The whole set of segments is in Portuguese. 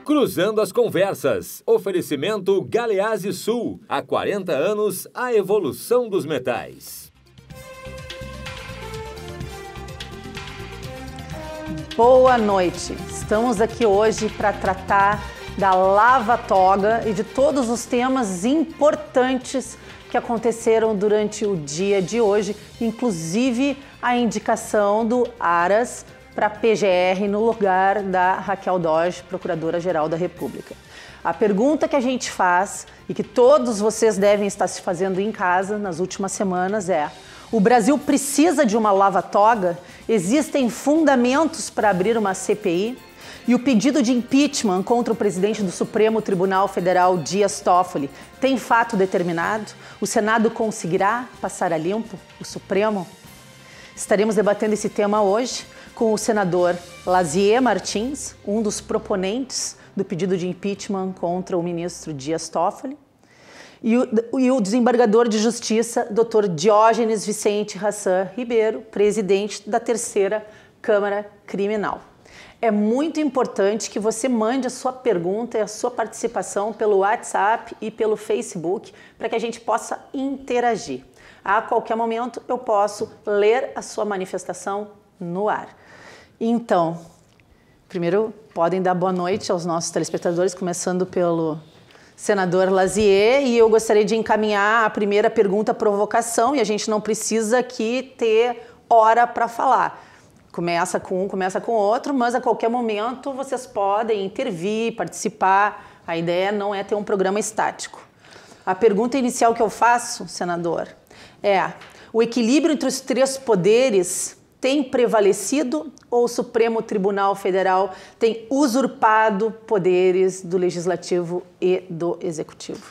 Cruzando as Conversas. Oferecimento Galeazzi Sul. Há 40 anos, a evolução dos metais. Boa noite. Estamos aqui hoje para tratar da Lava Toga e de todos os temas importantes que aconteceram durante o dia de hoje, inclusive a indicação do Aras para a PGR no lugar da Raquel Dodge, Procuradora-Geral da República. A pergunta que a gente faz e que todos vocês devem estar se fazendo em casa nas últimas semanas é: o Brasil precisa de uma lava-toga? Existem fundamentos para abrir uma CPI? E o pedido de impeachment contra o presidente do Supremo Tribunal Federal, Dias Toffoli, tem fato determinado? O Senado conseguirá passar a limpo o Supremo? Estaremos debatendo esse tema hoje com o senador Lazier Martins, um dos proponentes do pedido de impeachment contra o ministro Dias Toffoli, e o desembargador de Justiça, Dr. Diógenes Vicente Hassan Ribeiro, presidente da Terceira Câmara Criminal. É muito importante que você mande a sua pergunta e a sua participação pelo WhatsApp e pelo Facebook para que a gente possa interagir. A qualquer momento eu posso ler a sua manifestação no ar. Então, primeiro podem dar boa noite aos nossos telespectadores, começando pelo senador Lazier, e eu gostaria de encaminhar a primeira pergunta provocação, e a gente não precisa aqui ter hora para falar. Começa com um, começa com outro, mas a qualquer momento vocês podem intervir, participar. A ideia não é ter um programa estático. A pergunta inicial que eu faço, senador, é: o equilíbrio entre os três poderes tem prevalecido ou o Supremo Tribunal Federal tem usurpado poderes do Legislativo e do Executivo?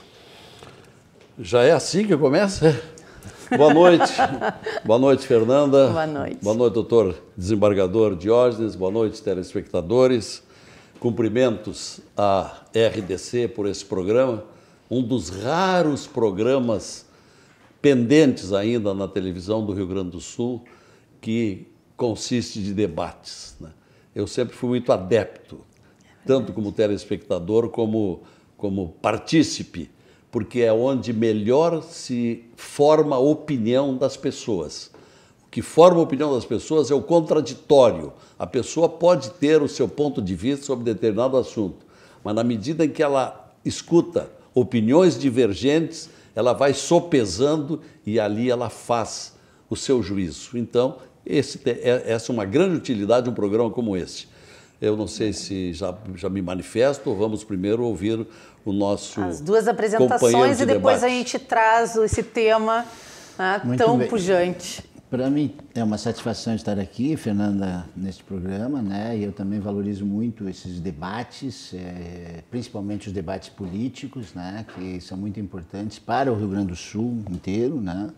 Já é assim que começa? Boa noite. Boa noite, Fernanda. Boa noite. Boa noite, doutor desembargador Diógenes. Boa noite, telespectadores. Cumprimentos à RDC por esse programa, um dos raros programas pendentes ainda na televisão do Rio Grande do Sul, que consiste de debates, né? Eu sempre fui muito adepto, tanto como telespectador como partícipe, porque é onde melhor se forma a opinião das pessoas. O que forma a opinião das pessoas é o contraditório. A pessoa pode ter o seu ponto de vista sobre determinado assunto, mas na medida em que ela escuta opiniões divergentes, ela vai sopesando e ali ela faz o seu juízo. Então, essa é uma grande utilidade de um programa como este. Eu não sei se já me manifesto ou vamos primeiro ouvir o nosso as duas apresentações e depois a gente traz esse tema tão pujante. Para mim é uma satisfação estar aqui, Fernanda, neste programa, né? E eu também valorizo muito esses debates, principalmente os debates políticos, né? Que são muito importantes para o Rio Grande do Sul inteiro, né?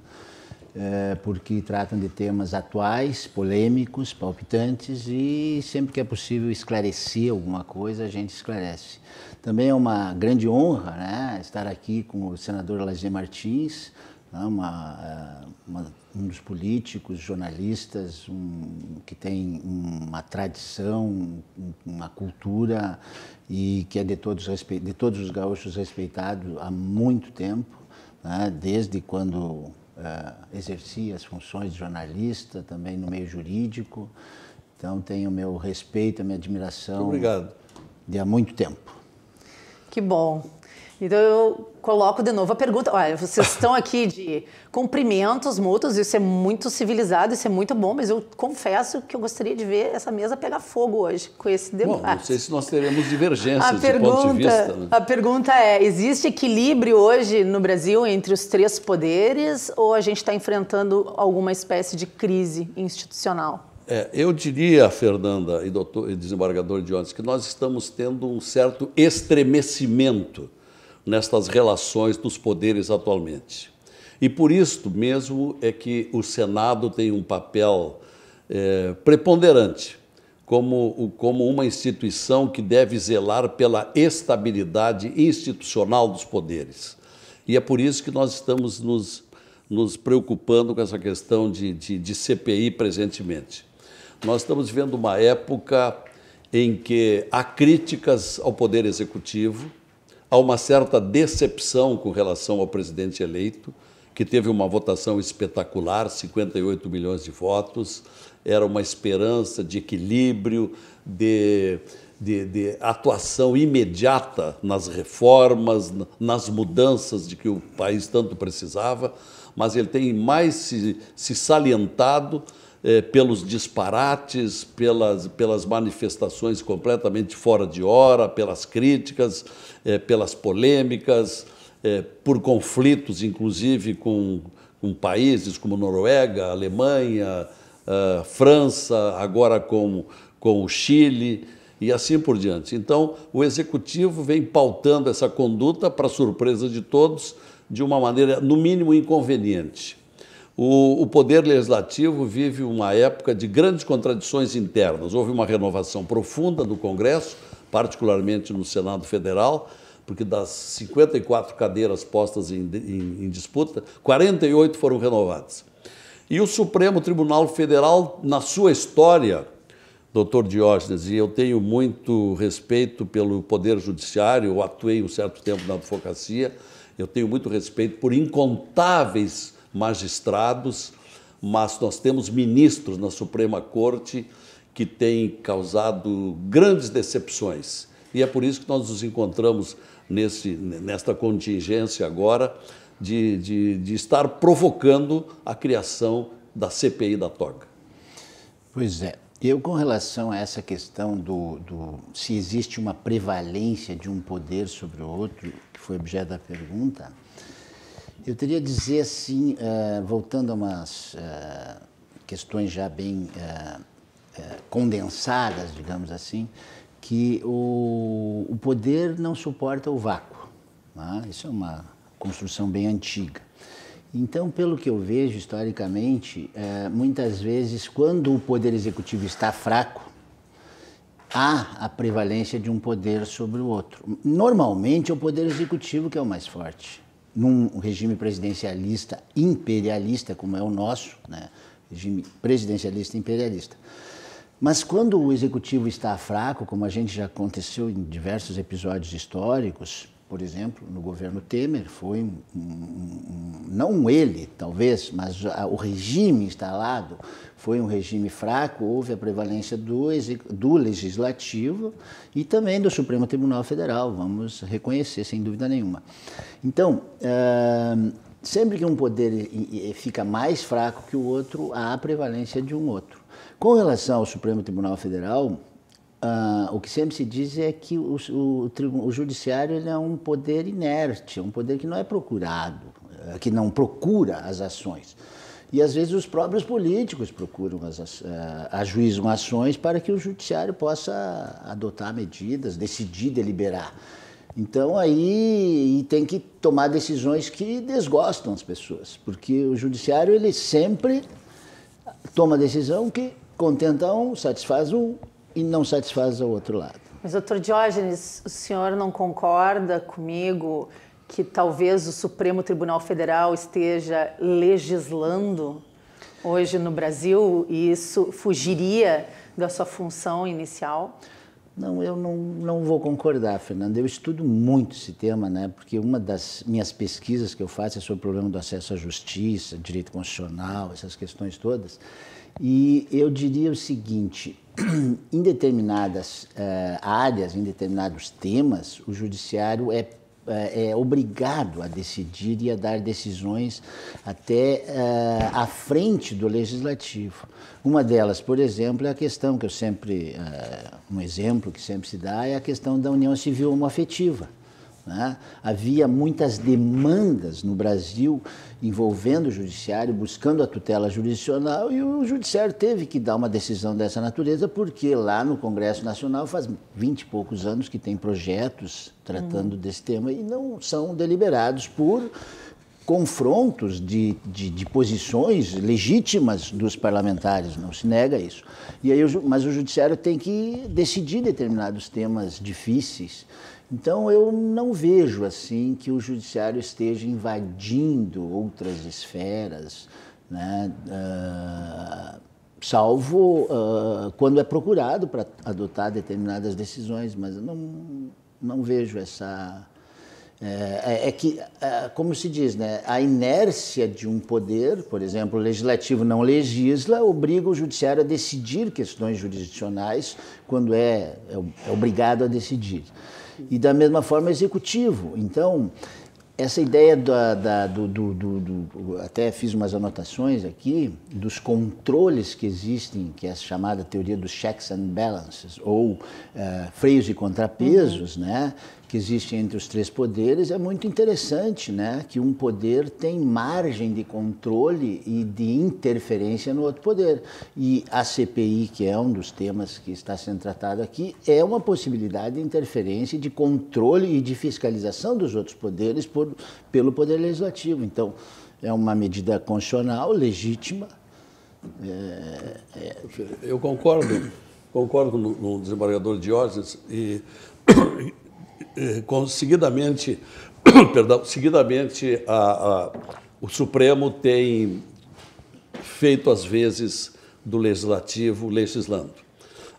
Porque tratam de temas atuais, polêmicos, palpitantes, e sempre que é possível esclarecer alguma coisa, a gente esclarece. Também é uma grande honra, né, estar aqui com o senador Lazier Martins, né, um dos políticos, jornalistas, que tem uma tradição, uma cultura e que é de todos os gaúchos respeitado há muito tempo, né, desde quando exerci as funções de jornalista, também no meio jurídico. Então, tenho o meu respeito, a minha admiração. Obrigado. De há muito tempo. Que bom. Então, eu coloco de novo a pergunta. Olha, vocês estão aqui de cumprimentos mútuos, isso é muito civilizado, isso é muito bom, mas eu confesso que eu gostaria de ver essa mesa pegar fogo hoje com esse debate. Bom, não sei se nós teremos divergências de ponto de vista. Né? A pergunta é: existe equilíbrio hoje no Brasil entre os três poderes ou a gente está enfrentando alguma espécie de crise institucional? Eu diria, Fernanda e desembargador Diógenes, que nós estamos tendo um certo estremecimento nestas relações dos poderes atualmente. E por isso mesmo é que o Senado tem um papel preponderante como uma instituição que deve zelar pela estabilidade institucional dos poderes. E é por isso que nós estamos nos preocupando com essa questão de CPI presentemente. Nós estamos vivendo uma época em que há críticas ao Poder Executivo, há uma certa decepção com relação ao presidente eleito, que teve uma votação espetacular, 58 milhões de votos, era uma esperança de equilíbrio, de atuação imediata nas reformas, nas mudanças de que o país tanto precisava, mas ele tem mais se salientado pelos disparates, pelas manifestações completamente fora de hora, pelas críticas, pelas polêmicas, por conflitos, inclusive, com países como Noruega, Alemanha, França, agora com o Chile e assim por diante. Então, o Executivo vem pautando essa conduta, para surpresa de todos, de uma maneira, no mínimo, inconveniente. O Poder Legislativo vive uma época de grandes contradições internas. Houve uma renovação profunda do Congresso, particularmente no Senado Federal, porque das 54 cadeiras postas em disputa, 48 foram renovadas. E o Supremo Tribunal Federal, na sua história, doutor Diógenes, e eu tenho muito respeito pelo Poder Judiciário, eu atuei um certo tempo na advocacia, eu tenho muito respeito por incontáveis magistrados, mas nós temos ministros na Suprema Corte que têm causado grandes decepções. E é por isso que nós nos encontramos nesta contingência agora de estar provocando a criação da CPI da toga. Pois é. Eu, com relação a essa questão se existe uma prevalência de um poder sobre o outro, que foi objeto da pergunta, eu teria a dizer assim, voltando a umas questões já bem condensadas, digamos assim, que o poder não suporta o vácuo. Né? Isso é uma construção bem antiga. Então, pelo que eu vejo historicamente, muitas vezes, quando o poder executivo está fraco, há a prevalência de um poder sobre o outro. Normalmente é o poder executivo que é o mais forte. Num regime presidencialista imperialista, como é o nosso, né? Regime presidencialista imperialista. Mas quando o executivo está fraco, como a gente já aconteceu em diversos episódios históricos, por exemplo, no governo Temer, foi não ele, talvez, mas o regime instalado foi um regime fraco, houve a prevalência do Legislativo e também do Supremo Tribunal Federal, vamos reconhecer, sem dúvida nenhuma. Então, sempre que um poder fica mais fraco que o outro, há a prevalência de um outro. Com relação ao Supremo Tribunal Federal, o que sempre se diz é que o judiciário ele é um poder inerte, um poder que não é procurado, que não procura as ações. E às vezes os próprios políticos procuram, ajuizam ações para que o judiciário possa adotar medidas, decidir, deliberar. Então aí tem que tomar decisões que desgostam as pessoas, porque o judiciário ele sempre toma decisão que contenta um, satisfaz um e não satisfaz o outro lado. Mas, doutor Diógenes, o senhor não concorda comigo que talvez o Supremo Tribunal Federal esteja legislando hoje no Brasil e isso fugiria da sua função inicial? Não, eu não vou concordar, Fernanda. Eu estudo muito esse tema, né? Porque uma das minhas pesquisas que eu faço é sobre o problema do acesso à justiça, direito constitucional, essas questões todas. E eu diria o seguinte, em determinadas áreas, em determinados temas, o judiciário é obrigado a decidir e a dar decisões até à frente do legislativo. Uma delas, por exemplo, é a questão que eu sempre, um exemplo que sempre se dá é a questão da união civil homoafetiva. Né? Havia muitas demandas no Brasil envolvendo o judiciário, buscando a tutela jurisdicional, e o judiciário teve que dar uma decisão dessa natureza, porque lá no Congresso Nacional faz 20 e poucos anos que tem projetos tratando desse tema e não são deliberados por confrontos de posições legítimas dos parlamentares, não se nega isso. E aí, mas o judiciário tem que decidir determinados temas difíceis. Então, eu não vejo assim que o judiciário esteja invadindo outras esferas, né? salvo quando é procurado para adotar determinadas decisões, mas eu não vejo essa... como se diz, né? A inércia de um poder, por exemplo, o legislativo não legisla, obriga o judiciário a decidir questões jurisdicionais quando é obrigado a decidir. E da mesma forma o executivo. Então, essa ideia até fiz umas anotações aqui, dos controles que existem, que é a chamada teoria dos checks and balances, ou freios e contrapesos, né, que existem entre os três poderes, é muito interessante, né, que um poder tem margem de controle e de interferência no outro poder. E a CPI, que é um dos temas que está sendo tratado aqui, é uma possibilidade de interferência, de controle e de fiscalização dos outros poderes pelo Poder Legislativo. Então, é uma medida constitucional, legítima. Eu concordo no desembargador Diógenes e seguidamente, o Supremo tem feito às vezes do Legislativo legislando.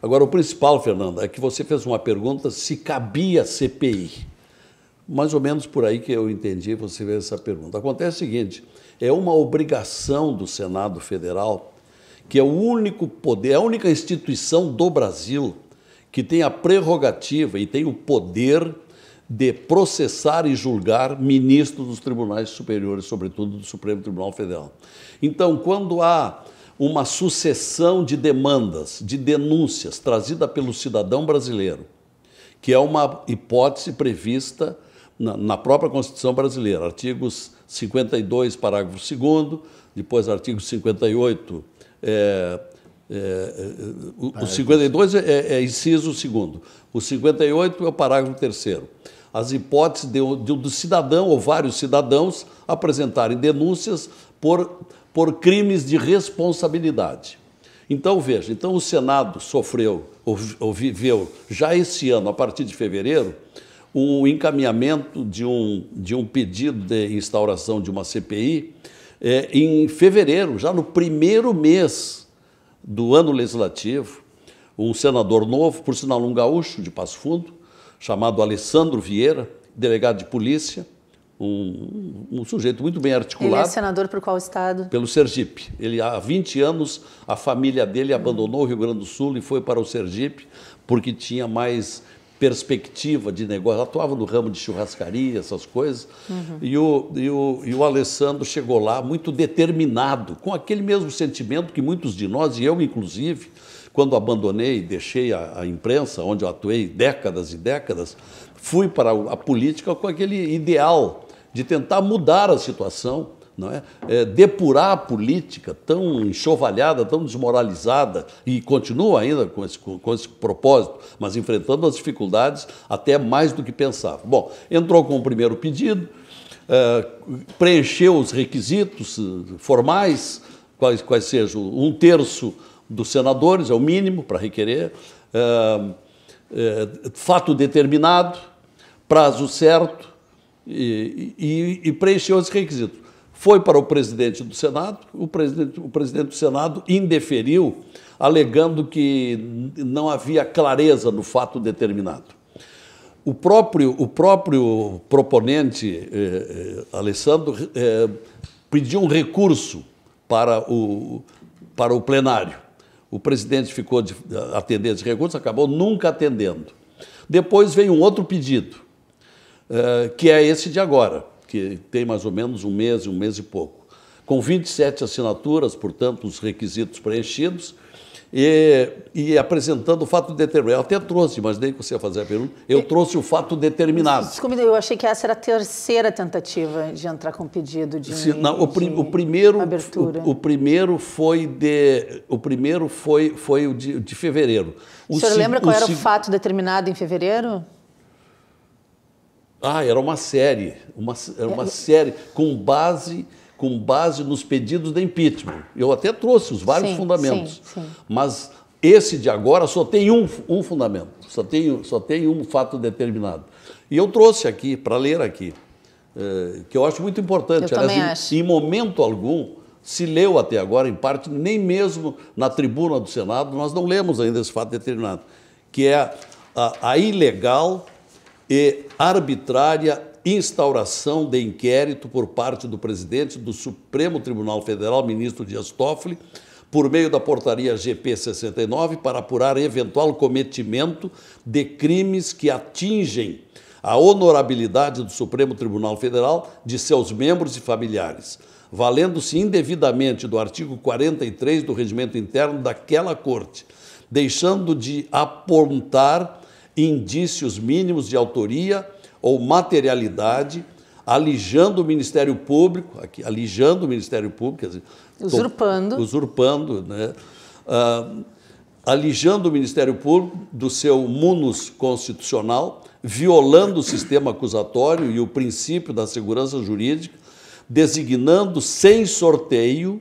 Agora, o principal, Fernanda, é que você fez uma pergunta se cabia CPI. Mais ou menos por aí que eu entendi você fez essa pergunta. Acontece o seguinte, é uma obrigação do Senado Federal, que é o único poder, a única instituição do Brasil que tem a prerrogativa e tem o poder de processar e julgar ministros dos tribunais superiores, sobretudo do Supremo Tribunal Federal. Então, quando há uma sucessão de demandas, de denúncias trazida pelo cidadão brasileiro, que é uma hipótese prevista na própria Constituição brasileira, artigos 52, parágrafo 2º, depois artigo 58, o 52 é inciso 2º, o 58 é o parágrafo 3º. As hipóteses do cidadão ou vários cidadãos apresentarem denúncias por crimes de responsabilidade. Então, veja, o Senado sofreu, ou viveu, já esse ano, a partir de fevereiro, um encaminhamento de um pedido de instauração de uma CPI em fevereiro, já no primeiro mês do ano legislativo, um senador novo, por sinal um gaúcho de Passo Fundo, chamado Alessandro Vieira, delegado de polícia, um sujeito muito bem articulado. Ele é senador por qual estado? Pelo Sergipe. Ele, há 20 anos, a família dele abandonou o Rio Grande do Sul e foi para o Sergipe, porque tinha mais perspectiva de negócio. Atuava no ramo de churrascaria, essas coisas. E o Alessandro chegou lá muito determinado, com aquele mesmo sentimento que muitos de nós, e eu inclusive, quando abandonei e deixei a imprensa, onde eu atuei décadas e décadas, fui para a política com aquele ideal de tentar mudar a situação, não é? Depurar a política tão enxovalhada, tão desmoralizada, e continua ainda com esse propósito, mas enfrentando as dificuldades até mais do que pensava. Bom, entrou com o primeiro pedido, preencheu os requisitos formais, quais sejam 1/3 dos senadores, é o mínimo para requerer, fato determinado, prazo certo, e preencheu esse requisito. Foi para o presidente do Senado, o presidente do Senado indeferiu, alegando que não havia clareza no fato determinado. O próprio proponente, Alessandro, pediu um recurso para o plenário. O presidente ficou de atender esse recurso, acabou nunca atendendo. Depois veio um outro pedido, que é esse de agora, que tem mais ou menos um mês e pouco, com 27 assinaturas, portanto, os requisitos preenchidos, e apresentando o fato determinado. Eu até trouxe, mas nem que você ia fazer a pergunta, eu trouxe o fato determinado. Desculpe, eu achei que essa era a terceira tentativa de entrar com pedido de abertura. O primeiro foi o de fevereiro. O senhor lembra qual era o fato determinado em fevereiro? Era uma série, série com base nos pedidos de impeachment. Eu até trouxe os vários fundamentos, sim. Mas esse de agora só tem um fundamento, só tem um fato determinado. E eu trouxe aqui, para ler aqui, que eu acho muito importante. Eu também acho. Em momento algum se leu até agora, em parte, nem mesmo na tribuna do Senado, nós não lemos ainda esse fato determinado, que é a ilegal e arbitrária instauração de inquérito por parte do presidente do Supremo Tribunal Federal, ministro Dias Toffoli, por meio da portaria GP 69, para apurar eventual cometimento de crimes que atingem a honorabilidade do Supremo Tribunal Federal, de seus membros e familiares, valendo-se indevidamente do artigo 43 do Regimento Interno daquela Corte, deixando de apontar indícios mínimos de autoria ou materialidade, alijando o Ministério Público, quer dizer, usurpando, né? Alijando o Ministério Público do seu munus constitucional, violando o sistema acusatório e o princípio da segurança jurídica, designando sem sorteio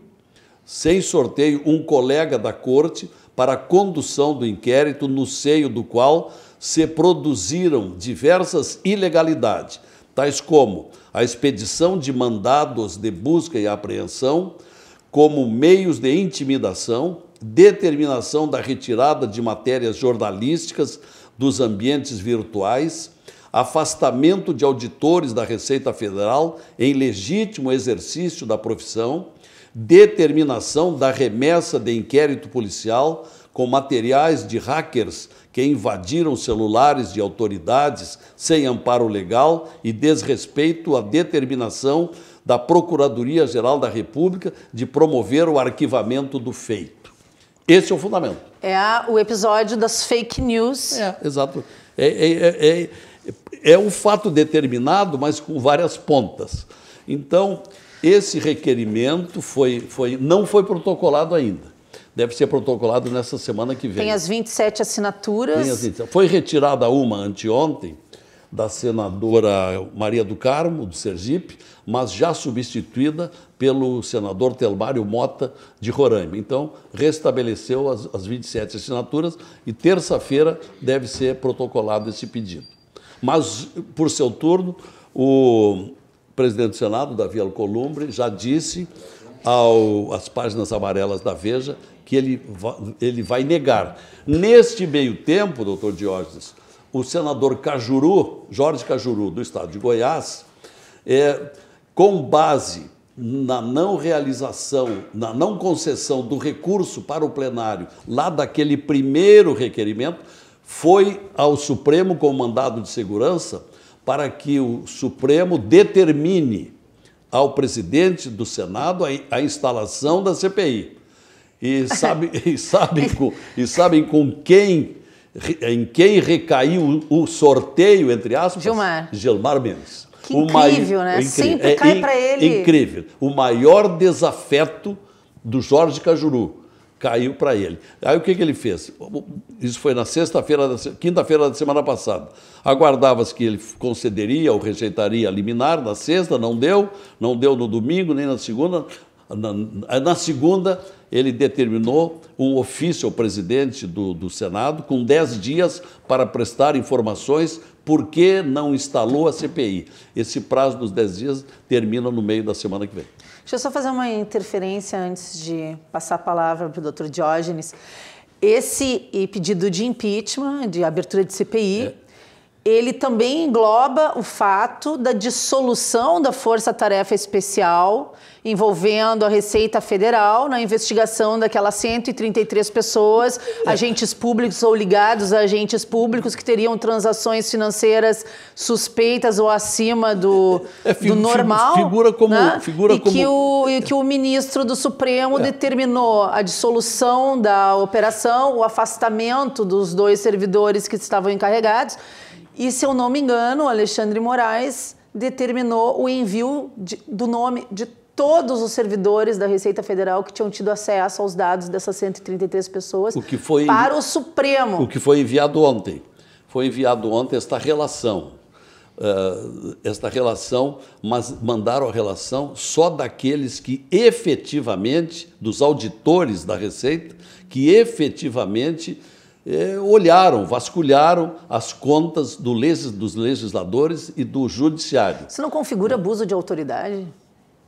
um colega da Corte para a condução do inquérito, no seio do qual se produziram diversas ilegalidades, tais como a expedição de mandados de busca e apreensão, como meios de intimidação, determinação da retirada de matérias jornalísticas dos ambientes virtuais, afastamento de auditores da Receita Federal em legítimo exercício da profissão, determinação da remessa de inquérito policial com materiais de hackers que invadiram celulares de autoridades sem amparo legal e desrespeito à determinação da Procuradoria-Geral da República de promover o arquivamento do feito. Esse é o fundamento. É o episódio das fake news. Exato. É um fato determinado, mas com várias pontas. Então, esse requerimento não foi protocolado ainda. Deve ser protocolado nessa semana que vem. Tem as 27 assinaturas. Tem as 27. Foi retirada uma anteontem, da senadora Maria do Carmo, do Sergipe, mas já substituída pelo senador Telmário Mota, de Roraima. Então, restabeleceu as 27 assinaturas e terça-feira deve ser protocolado esse pedido. Mas, por seu turno, o presidente do Senado, Davi Alcolumbre, já disse às páginas amarelas da Veja que ele vai negar. Neste meio tempo, doutor Diógenes, o senador Jorge Cajuru, do estado de Goiás, com base na não realização, na não concessão do recurso para o plenário, lá daquele primeiro requerimento, foi ao Supremo com mandado de segurança para que o Supremo determine ao presidente do Senado a instalação da CPI. E sabem em quem recaiu o sorteio, entre aspas? Gilmar Mendes. Que incrível, né? Sempre cai para ele. Incrível. O maior desafeto do Jorge Cajuru caiu para ele. Aí o que ele fez? Isso foi na quinta-feira da semana passada. Aguardava-se que ele concederia ou rejeitaria a liminar na sexta, não deu no domingo, nem na segunda. Na segunda, ele determinou um ofício ao presidente do Senado com 10 dias para prestar informações por que não instalou a CPI. Esse prazo dos 10 dias termina no meio da semana que vem. Deixa eu só fazer uma interferência antes de passar a palavra para o doutor Diógenes. Esse pedido de impeachment, de abertura de CPI, ele também engloba o fato da dissolução da Força Tarefa Especial envolvendo a Receita Federal na investigação daquelas 133 pessoas, agentes públicos ou ligados a agentes públicos que teriam transações financeiras suspeitas ou acima do normal. Que o ministro do Supremo determinou a dissolução da operação, o afastamento dos 2 servidores que estavam encarregados. E, se eu não me engano, o Alexandre Moraes determinou o envio do nome de todos os servidores da Receita Federal que tinham tido acesso aos dados dessas 133 pessoas para o Supremo. O que foi enviado ontem. Foi enviado ontem esta relação, mas mandaram a relação só daqueles que efetivamente, dos auditores da Receita, que efetivamente olharam, vasculharam as contas dos legisladores e do judiciário. Isso não configura abuso de autoridade?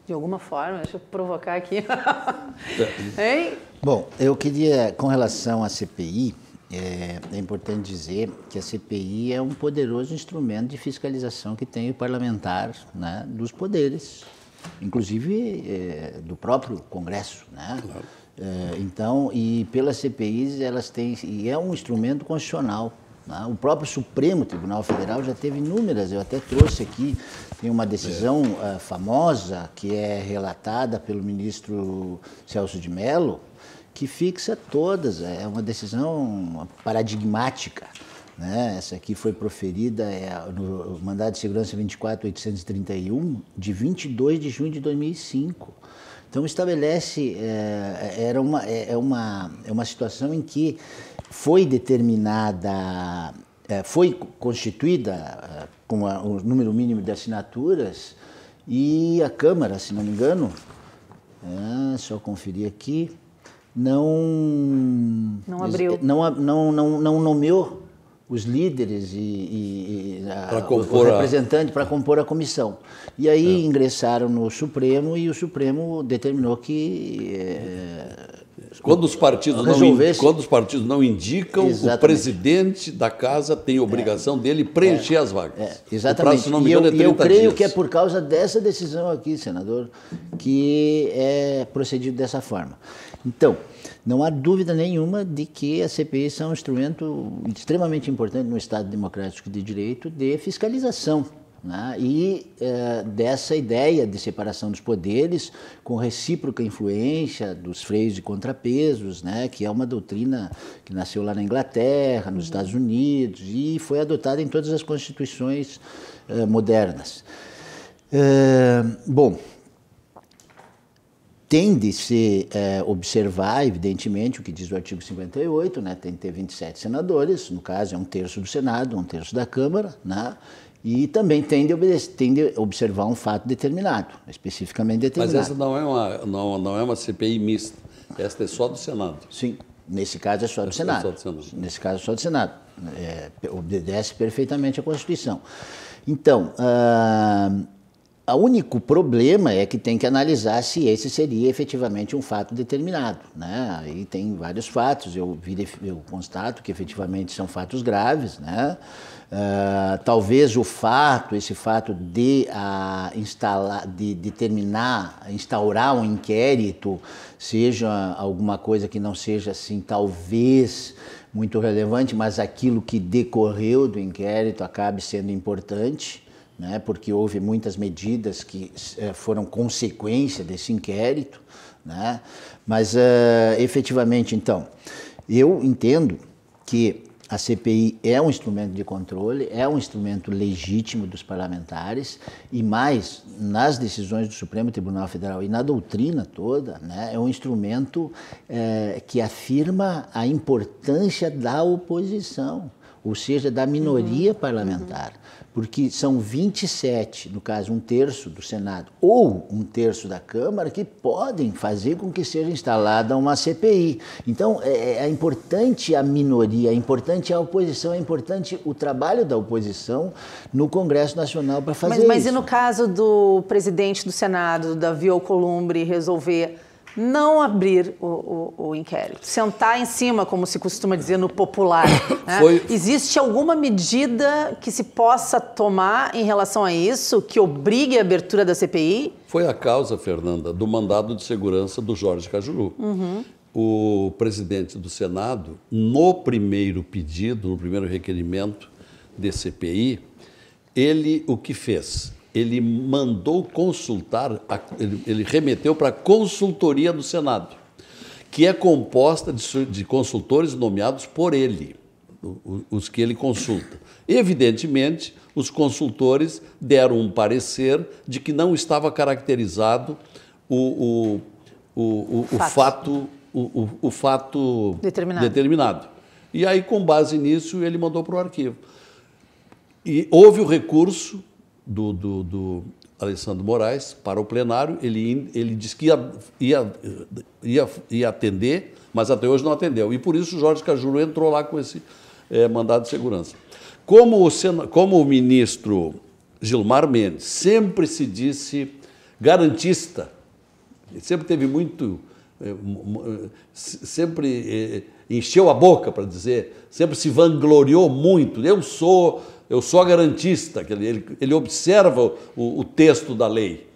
de alguma forma? Deixa eu provocar aqui. Hein? Bom, eu queria, com relação à CPI, é importante dizer que a CPI é um poderoso instrumento de fiscalização que tem o parlamentar, né, dos poderes, inclusive do próprio Congresso, né? Claro. Então, e pelas CPIs, elas têm, e é um instrumento constitucional. Né? O próprio Supremo Tribunal Federal já teve inúmeras, eu até trouxe aqui, tem uma decisão famosa que é relatada pelo ministro Celso de Mello, que fixa todas, é uma decisão paradigmática. Né? Essa aqui foi proferida no mandado de segurança 24.831, de 22 de junho de 2005. Então estabelece, é uma situação em que foi determinada, foi constituída com o número mínimo de assinaturas e a Câmara, se não me engano, só conferir aqui, não abriu, não nomeou os líderes e o representante para compor a comissão. E aí ingressaram no Supremo e o Supremo determinou que quando os partidos não indicam, exatamente, o presidente da casa tem a obrigação dele preencher as vagas. Exatamente. O prazo, se não me engano, é 30 eu creio dias. Que é por causa dessa decisão aqui, senador, que é procedido dessa forma. Então, não há dúvida nenhuma de que as CPIs são um instrumento extremamente importante no Estado democrático de direito de fiscalização. Né? E dessa ideia de separação dos poderes com recíproca influência dos freios e contrapesos, né? Que é uma doutrina que nasceu lá na Inglaterra, nos Estados Unidos e foi adotada em todas as constituições modernas. Bom, tem de se observar, evidentemente, o que diz o artigo 58, né? Tem que ter 27 senadores, no caso é 1/3 do Senado, 1/3 da Câmara, né? E também tem de observar um fato determinado, especificamente determinado. Mas essa não é uma CPI mista, esta é só do Senado.Sim, nesse caso é só do Senado. Nesse caso é só do Senado. Obedece perfeitamente à Constituição. Então, o único problema é que tem que analisar se esse seria efetivamente um fato determinado, né? Aí tem vários fatos, eu constato que efetivamente são fatos graves, né? Talvez esse fato de instaurar um inquérito seja alguma coisa que não seja assim, talvez muito relevante, mas aquilo que decorreu do inquérito acabe sendo importante, né, porque houve muitas medidas que foram consequência desse inquérito, né, mas efetivamente, então, eu entendo que a CPI é um instrumento de controle, é um instrumento legítimo dos parlamentares e mais, nas decisões do Supremo Tribunal Federal e na doutrina toda, né, é um instrumento que afirma a importância da oposição, ou seja, da minoria parlamentar, porque são 27, no caso 1/3 do Senado ou 1/3 da Câmara, que podem fazer com que seja instalada uma CPI. Então, é importante a minoria, é importante a oposição, é importante o trabalho da oposição no Congresso Nacional para fazer isso. Mas e no caso do presidente do Senado, Davi Alcolumbre, resolver não abrir o inquérito, sentar em cima, como se costuma dizer no popular, né? Existe alguma medida que se possa tomar em relação a isso, que obrigue a abertura da CPI? Foi a causa, Fernanda, do mandado de segurança do Jorge Cajuru. O presidente do Senado, no primeiro pedido, no primeiro requerimento de CPI, ele o que fez? Ele mandou consultar, ele remeteu para a consultoria do Senado, que é composta de consultores nomeados por ele, os que ele consulta. Evidentemente, os consultores deram um parecer de que não estava caracterizado o fato determinado. E aí, com base nisso, ele mandou para o arquivo. E houve o recurso do Alessandro Moraes para o plenário, ele disse que ia atender, mas até hoje não atendeu. E por isso o Jorge Cajuru entrou lá com esse mandado de segurança. Como o ministro Gilmar Mendes sempre se disse garantista. Ele sempre teve muito... sempre encheu a boca para dizer, sempre se vangloriou muito. Eu sou garantista, ele observa o texto da lei.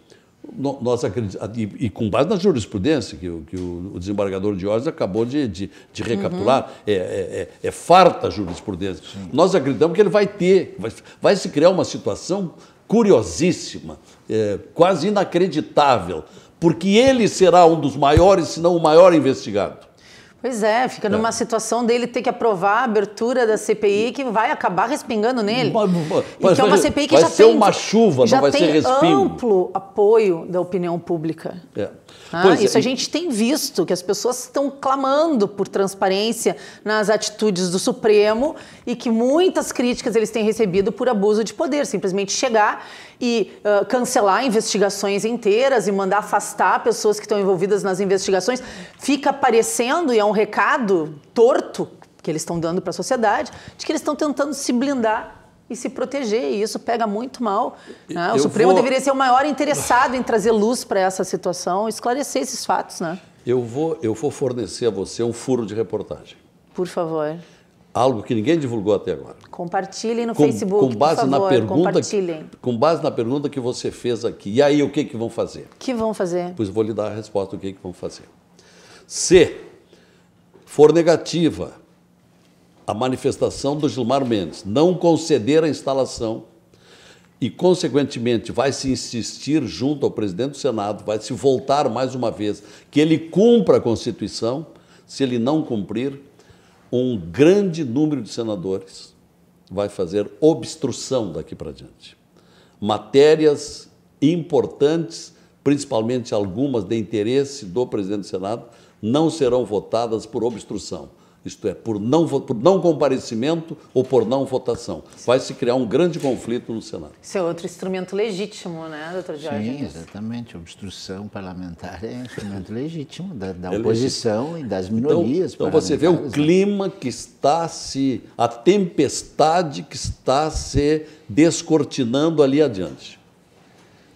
Nós acreditamos, e com base na jurisprudência que o desembargador Diógenes acabou de recapitular, é farta a jurisprudência. Sim. Nós acreditamos que ele vai se criar uma situação curiosíssima, quase inacreditável, porque ele será um dos maiores, se não o maior investigado. Pois é, fica numa situação dele ter que aprovar a abertura da CPI que vai acabar respingando nele. Mas é uma CPI que vai ser uma chuva, não vai ser respingo. Já tem amplo apoio da opinião pública. Isso a gente tem visto, que as pessoas estão clamando por transparência nas atitudes do Supremo e que muitas críticas eles têm recebido por abuso de poder, simplesmente chegar e cancelar investigações inteiras e mandar afastar pessoas que estão envolvidas nas investigações. Fica parecendo, e é um recado torto que eles estão dando para a sociedade, de que eles estão tentando se blindar e se proteger, e isso pega muito mal. Né? O Supremo deveria ser o maior interessado em trazer luz para essa situação, esclarecer esses fatos. Né? Eu vou fornecer a você um furo de reportagem. Por favor. Algo que ninguém divulgou até agora. Compartilhem no Facebook, por favor, compartilhem. Com base na pergunta que você fez aqui. E aí, o que vão fazer? O que vão fazer? Pois eu vou lhe dar a resposta do que vão fazer. Se for negativa a manifestação do Gilmar Mendes, não conceder a instalação e, consequentemente, vai se insistir junto ao presidente do Senado, vai se voltar mais uma vez que ele cumpra a Constituição. Se ele não cumprir, um grande número de senadores vai fazer obstrução daqui para diante. Matérias importantes, principalmente algumas de interesse do presidente do Senado, não serão votadas por obstrução. Isto é, por não comparecimento ou por não votação. Vai se criar um grande conflito no Senado. Isso é outro instrumento legítimo, né, doutor Diógenes? Sim, exatamente. Obstrução parlamentar é um instrumento legítimo da oposição e das minorias. Então você vê o clima que está a tempestade que está se descortinando ali adiante.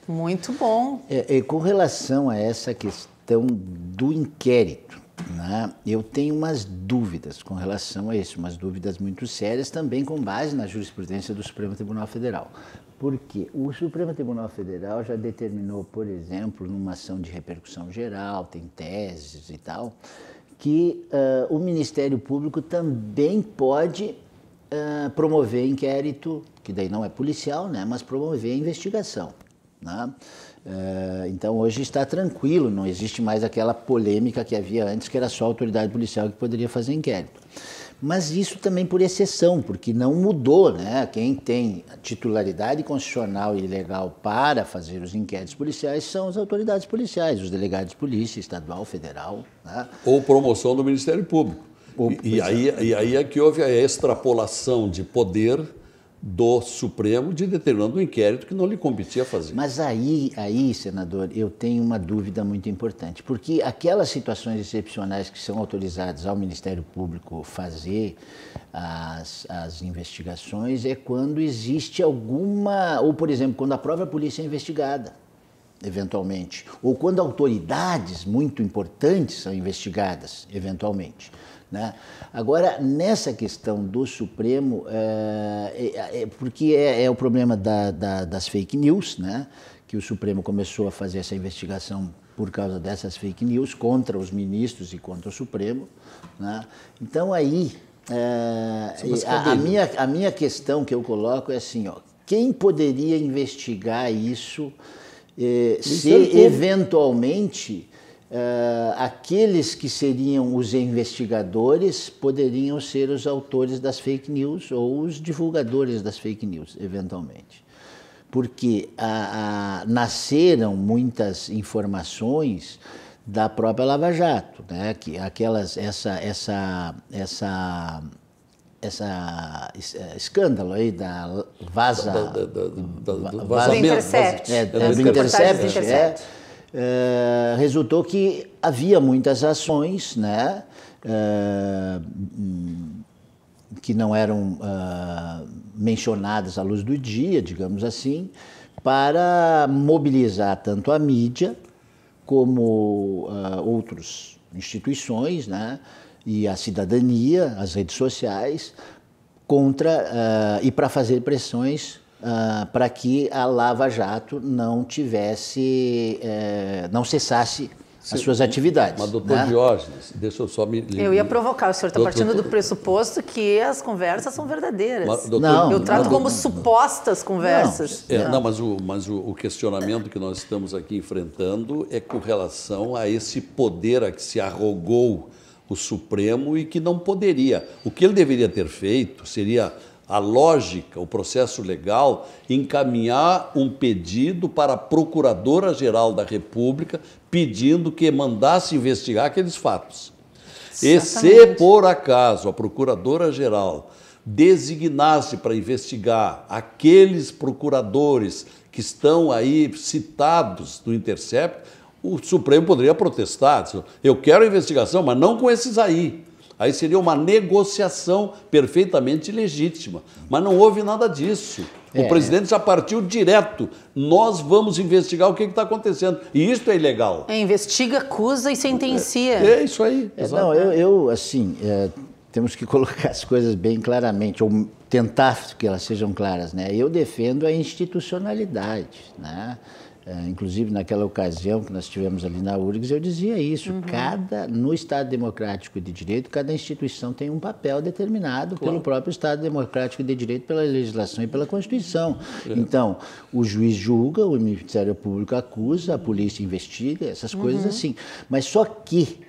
Muito bom. Com relação a essa questão do inquérito, né, eu tenho umas dúvidas com relação a isso, umas dúvidas muito sérias também com base na jurisprudência do Supremo Tribunal Federal. Porque o Supremo Tribunal Federal já determinou, por exemplo, numa ação de repercussão geral, tem teses e tal, que o Ministério Público também pode promover inquérito, que daí não é policial, né, mas promover investigação. Né? Então hoje está tranquilo, não existe mais aquela polêmica que havia antes, que era só a autoridade policial que poderia fazer inquérito. Mas isso também por exceção, porque não mudou, né? Quem tem titularidade constitucional e legal para fazer os inquéritos policiais são as autoridades policiais, os delegados de polícia, estadual, federal. Né? Ou promoção do Ministério Público. E aí é que houve a extrapolação de poder do Supremo de determinando um inquérito que não lhe competia fazer. Mas aí, senador, eu tenho uma dúvida muito importante, porque aquelas situações excepcionais que são autorizadas ao Ministério Público fazer as investigações é quando existe alguma, ou por exemplo, quando a própria polícia é investigada, eventualmente, ou quando autoridades muito importantes são investigadas, eventualmente. Né? Agora, nessa questão do Supremo, porque é o problema das fake news, né? Que o Supremo começou a fazer essa investigação por causa dessas fake news contra os ministros e contra o Supremo. Né? Então, aí, a minha questão que eu coloco é assim, quem poderia investigar isso se eventualmente aqueles que seriam os investigadores poderiam ser os autores das fake news ou os divulgadores das fake news, eventualmente. Porque nasceram muitas informações da própria Lava Jato, né? Que escândalo aí da do Intercept. Do Intercept, resultou que havia muitas ações, né, que não eram mencionadas à luz do dia, digamos assim, para mobilizar tanto a mídia como outras instituições, né, e a cidadania, as redes sociais, contra e para fazer pressões para que a Lava Jato não cessasse as suas atividades. Mas, doutor, né? Diógenes, deixa eu só me... Eu ia provocar, o senhor está partindo do pressuposto que as conversas são verdadeiras. Mas, doutor, eu trato como supostas conversas. Mas o questionamento que nós estamos aqui enfrentando é com relação a esse poder a que se arrogou o Supremo e que não poderia. O que ele deveria ter feito seria a lógica, o processo legal, encaminhar um pedido para a Procuradora-Geral da República pedindo que mandasse investigar aqueles fatos. Exatamente. E se, por acaso, a Procuradora-Geral designasse para investigar aqueles procuradores que estão aí citados no Intercept, o Supremo poderia protestar. Eu quero a investigação, mas não com esses aí. Aí seria uma negociação perfeitamente legítima. Mas não houve nada disso. O presidente já partiu direto. Nós vamos investigar o que está acontecendo. E isso é ilegal. Investiga, acusa e sentencia. É isso aí. Não, temos que colocar as coisas bem claramente, ou tentar que elas sejam claras, né? Eu defendo a institucionalidade, né? Inclusive, naquela ocasião que nós tivemos ali na URGS, eu dizia isso. No Estado Democrático de Direito, cada instituição tem um papel determinado pelo próprio Estado Democrático de Direito, pela legislação e pela Constituição. Então, o juiz julga, o Ministério Público acusa, a polícia investiga, essas coisas assim. Mas só que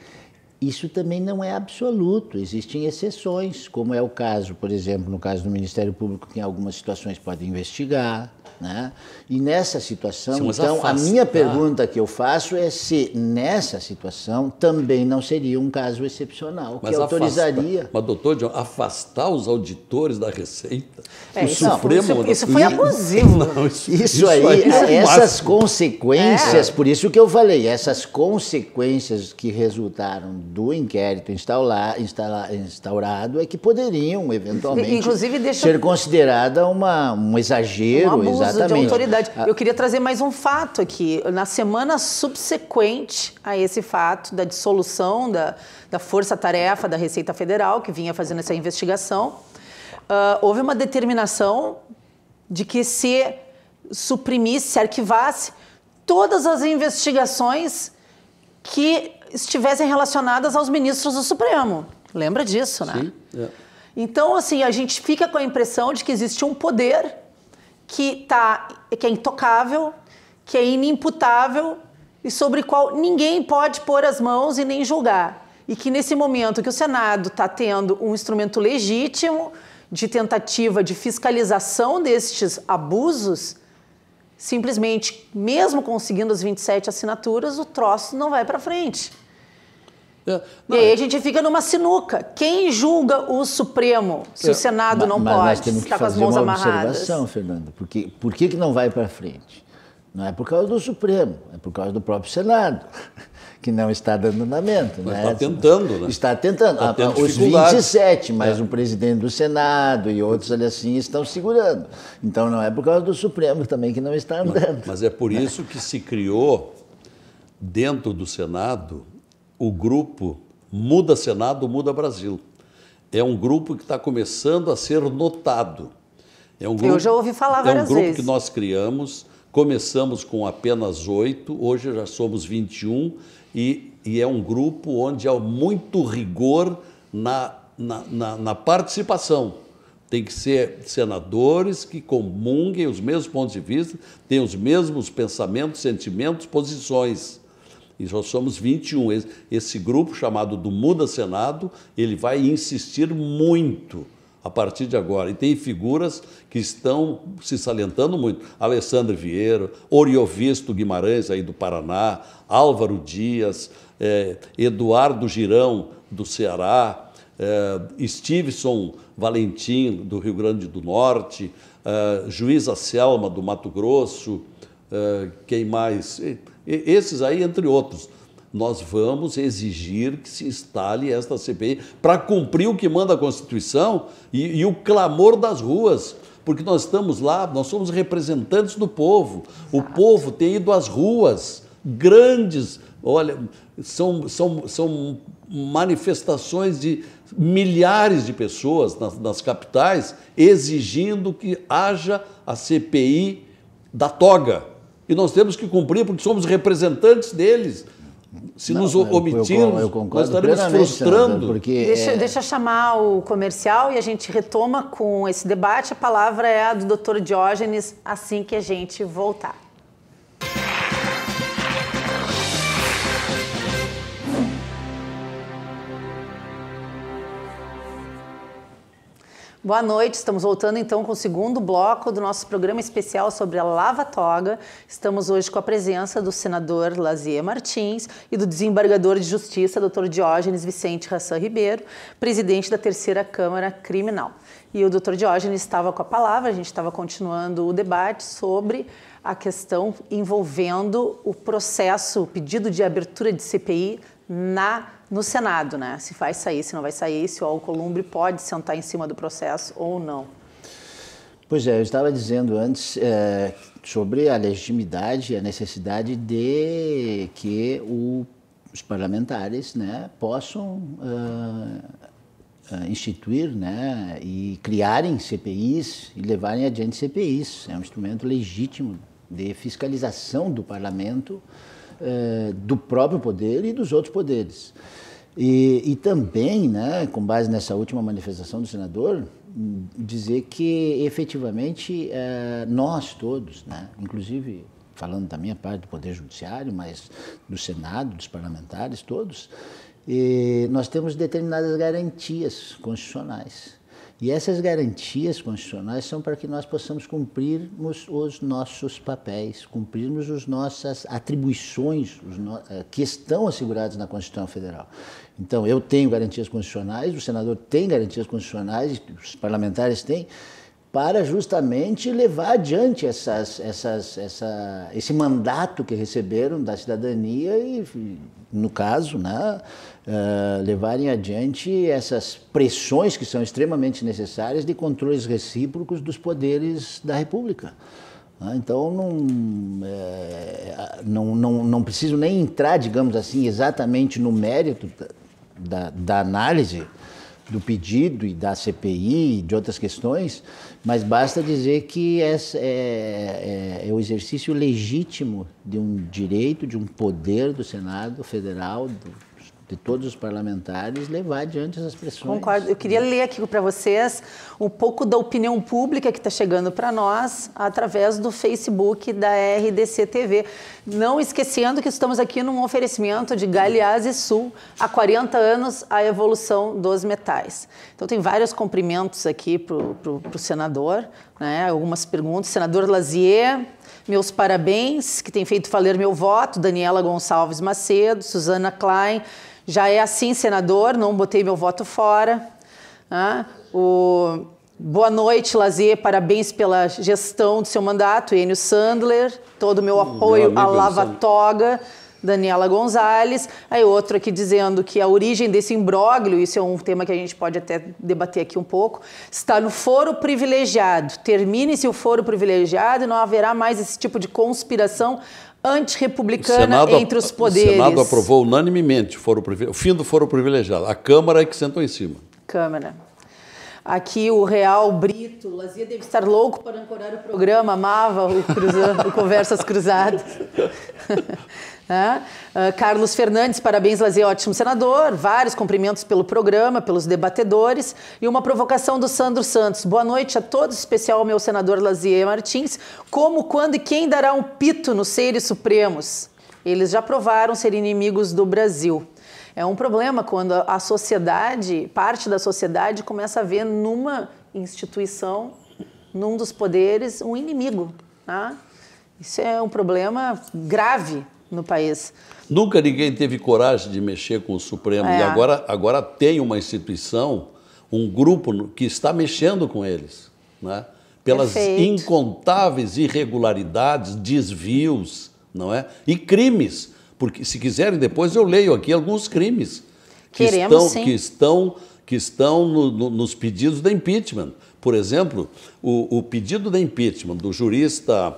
isso também não é absoluto, existem exceções, como é o caso, por exemplo, no caso do Ministério Público, que em algumas situações pode investigar, né? E nessa situação, então, a minha pergunta que eu faço é se nessa situação também não seria um caso excepcional, que autorizaria... Mas, doutor John, afastar os auditores da Receita, o Supremo... Isso foi abusivo. Isso aí, essas consequências, por isso que eu falei, essas consequências que resultaram do inquérito instaurado é que poderiam, eventualmente, ser considerada um exagero, um abuso de autoridade. Eu queria trazer mais um fato aqui. Na semana subsequente a esse fato da dissolução da Força-Tarefa da Receita Federal, que vinha fazendo essa investigação, houve uma determinação de que se suprimisse, se arquivasse todas as investigações que estivessem relacionadas aos ministros do Supremo. Lembra disso, né? Sim. Então, assim, a gente fica com a impressão de que existe um poder que é intocável, que é inimputável e sobre o qual ninguém pode pôr as mãos e nem julgar. E que nesse momento que o Senado está tendo um instrumento legítimo de tentativa de fiscalização destes abusos, simplesmente, mesmo conseguindo as 27 assinaturas, o troço não vai para frente. E aí a gente fica numa sinuca. Quem julga o Supremo se o Senado não pode estar com as mãos amarradas? Mas nós temos que fazer uma observação, Fernanda. Por que não vai para frente? Não é por causa do Supremo, é por causa do próprio Senado, que não está dando andamento. Né? Está tentando, né? Está tentando. Os 27, mas o presidente do Senado e outros ali assim estão segurando. Então não é por causa do Supremo também que não está andando. Mas é por isso que se criou, dentro do Senado, o grupo Muda Senado, Muda Brasil. É um grupo que está começando a ser notado. Eu já ouvi falar várias vezes. É um grupo que nós criamos, começamos com apenas 8, hoje já somos 21, e é um grupo onde há muito rigor na participação. Tem que ser senadores que comunguem os mesmos pontos de vista, têm os mesmos pensamentos, sentimentos, posições. E nós somos 21. Esse grupo chamado do Muda Senado, ele vai insistir muito a partir de agora. E tem figuras que estão se salientando muito. Alessandro Vieira, Oriovisto Guimarães, aí do Paraná, Álvaro Dias, Eduardo Girão, do Ceará, Stevenson Valentim, do Rio Grande do Norte, Juíza Selma, do Mato Grosso, quem mais? Esses aí, entre outros. Nós vamos exigir que se instale esta CPI para cumprir o que manda a Constituição e o clamor das ruas, porque nós estamos lá, nós somos representantes do povo. O povo tem ido às ruas, grandes, olha, são manifestações de milhares de pessoas nas capitais exigindo que haja a CPI da toga. E nós temos que cumprir porque somos representantes deles. Se nos omitirmos, nós estaremos frustrando. Porque deixa eu chamar o comercial e a gente retoma com esse debate. A palavra é a do Dr. Diógenes assim que a gente voltar. Boa noite, estamos voltando então com o segundo bloco do nosso programa especial sobre a Lava Toga. Estamos hoje com a presença do senador Lazier Martins e do desembargador de Justiça, Dr. Diógenes Vicente Hassan Ribeiro, presidente da Terceira Câmara Criminal. E o Dr. Diógenes estava com a palavra, a gente estava continuando o debate sobre a questão envolvendo o processo, o pedido de abertura de CPI no Senado, né? Se vai sair, se não vai sair, se o Alcolumbre pode sentar em cima do processo ou não. Pois é, eu estava dizendo antes sobre a legitimidade e a necessidade de que os parlamentares, né, possam instituir, né, e criarem CPIs e levarem adiante CPIs. É um instrumento legítimo de fiscalização do parlamento, do próprio poder e dos outros poderes. E também, né, com base nessa última manifestação do senador, dizer que efetivamente nós todos, né, inclusive falando da minha parte do Poder Judiciário, mas do Senado, dos parlamentares todos, nós temos determinadas garantias constitucionais. E essas garantias constitucionais são para que nós possamos cumprirmos os nossos papéis, cumprirmos as nossas atribuições que estão asseguradas na Constituição Federal. Então, eu tenho garantias constitucionais, o senador tem garantias constitucionais, os parlamentares têm, para justamente levar adiante esse mandato que receberam da cidadania e, no caso, né, levarem adiante essas pressões que são extremamente necessárias de controles recíprocos dos poderes da República. Então, não preciso nem entrar, digamos assim, exatamente no mérito da análise do pedido e da CPI e de outras questões, mas basta dizer que é o exercício legítimo de um direito, de um poder do Senado Federal, de todos os parlamentares, levar adiante essas pressões. Concordo. Eu queria ler aqui para vocês um pouco da opinião pública que está chegando para nós através do Facebook da RDC TV. Não esquecendo que estamos aqui num oferecimento de Galeazzi Sul, há 40 anos a evolução dos metais. Então tem vários cumprimentos aqui para o senador, né? Algumas perguntas. Senador Lazier, meus parabéns, que tem feito valer meu voto. Daniela Gonçalves Macedo, Suzana Klein. Já é assim, senador, não botei meu voto fora. Boa noite, Lazier, parabéns pela gestão do seu mandato. Enio Sandler, todo o meu apoio à Lava Toga. Daniela Gonzalez. Aí outro aqui dizendo que a origem desse imbróglio, isso é um tema que a gente pode até debater aqui um pouco, está no foro privilegiado. Termine-se o foro privilegiado e não haverá mais esse tipo de conspiração antirrepublicana entre os poderes. O Senado aprovou unanimemente o fim do foro privilegiado. A Câmara é que sentou em cima. Câmara. Aqui o Real Brito, Lazier deve estar louco para ancorar o programa, amava o Conversas Cruzadas. Carlos Fernandes, parabéns, Lazier, ótimo senador. Vários cumprimentos pelo programa, pelos debatedores. E uma provocação do Sandro Santos. Boa noite a todos, em especial ao meu senador Lazier Martins. Como, quando e quem dará um pito nos seres supremos? Eles já provaram ser inimigos do Brasil. É um problema quando a sociedade, parte da sociedade, começa a ver numa instituição, num dos poderes, um inimigo. Tá? Isso é um problema grave no país. Nunca ninguém teve coragem de mexer com o Supremo. E agora tem uma instituição, um grupo que está mexendo com eles, né? Pelas incontáveis irregularidades, desvios, não é? E crimes. Porque, se quiserem, depois eu leio aqui alguns crimes que que estão nos pedidos de impeachment. Por exemplo, o pedido de impeachment do jurista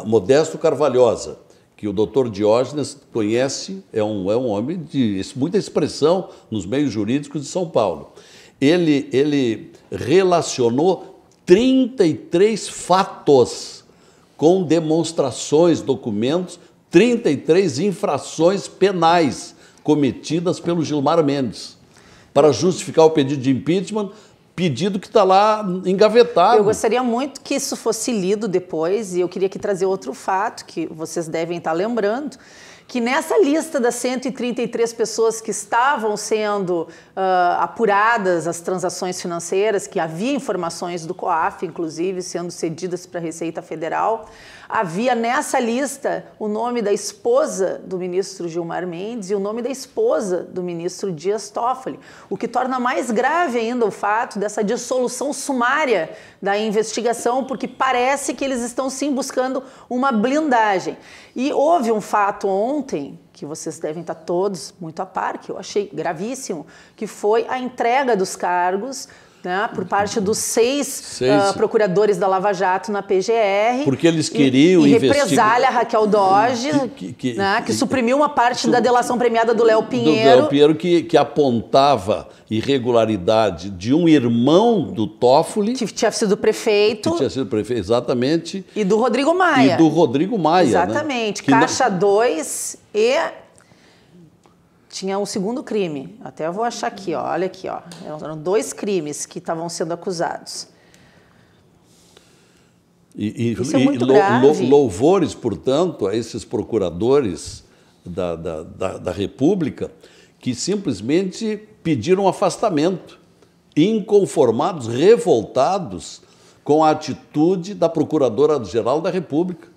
Modesto Carvalhosa, que o doutor Diógenes conhece, é um homem de muita expressão nos meios jurídicos de São Paulo. Ele relacionou 33 fatos com demonstrações, documentos, 33 infrações penais cometidas pelo Gilmar Mendes para justificar o pedido de impeachment, pedido que está lá engavetado. Eu gostaria muito que isso fosse lido depois, e eu queria aqui trazer outro fato que vocês devem estar lembrando, que nessa lista das 133 pessoas que estavam sendo apuradas as transações financeiras, que havia informações do COAF, inclusive, sendo cedidas para a Receita Federal, havia nessa lista o nome da esposa do ministro Gilmar Mendes e o nome da esposa do ministro Dias Toffoli, o que torna mais grave ainda o fato dessa dissolução sumária da investigação, porque parece que eles estão sim buscando uma blindagem. E houve um fato ontem, que vocês devem estar todos muito a par, que eu achei gravíssimo, que foi a entrega dos cargos, né, por parte dos seis procuradores da Lava Jato na PGR. Porque eles queriam investigar. Represália a Raquel Dodge, que suprimiu uma parte da delação premiada do Léo Pinheiro. Do Léo Pinheiro, que apontava irregularidade de um irmão do Toffoli. Que tinha sido prefeito. Que tinha sido prefeito, exatamente. E do Rodrigo Maia. E do Rodrigo Maia. Exatamente. Né? Caixa 2 e... Tinha um segundo crime, até eu vou achar aqui, ó, olha aqui, ó. Eram 2 crimes que estavam sendo acusados. Isso é muito grave. Louvores, portanto, a esses procuradores da República que simplesmente pediram afastamento, inconformados, revoltados com a atitude da Procuradora-Geral da República.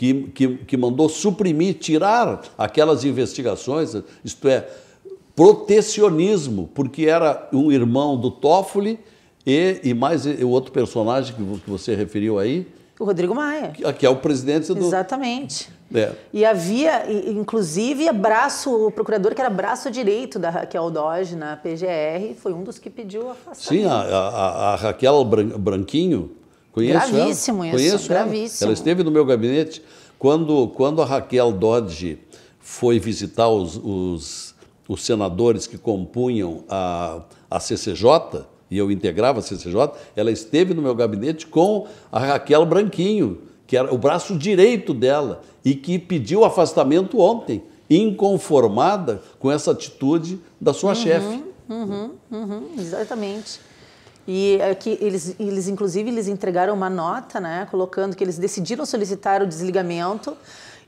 Que mandou suprimir, tirar aquelas investigações, isto é, protecionismo, porque era um irmão do Toffoli e mais o outro personagem que você referiu aí. O Rodrigo Maia. Que é o presidente do... Exatamente. É. E havia, inclusive, o procurador que era braço direito da Raquel Dodge na PGR, foi um dos que pediu afastamento. Sim, a Raquel Branquinho... Conheço gravíssimo ela. Isso, Conheço gravíssimo. Ela esteve no meu gabinete. Quando a Raquel Dodge foi visitar os senadores que compunham a CCJ, e eu integrava a CCJ, ela esteve no meu gabinete com a Raquel Branquinho, que era o braço direito dela, e que pediu afastamento ontem, inconformada com essa atitude da sua chefe. Exatamente. E que eles inclusive, eles entregaram uma nota, né, colocando que eles decidiram solicitar o desligamento,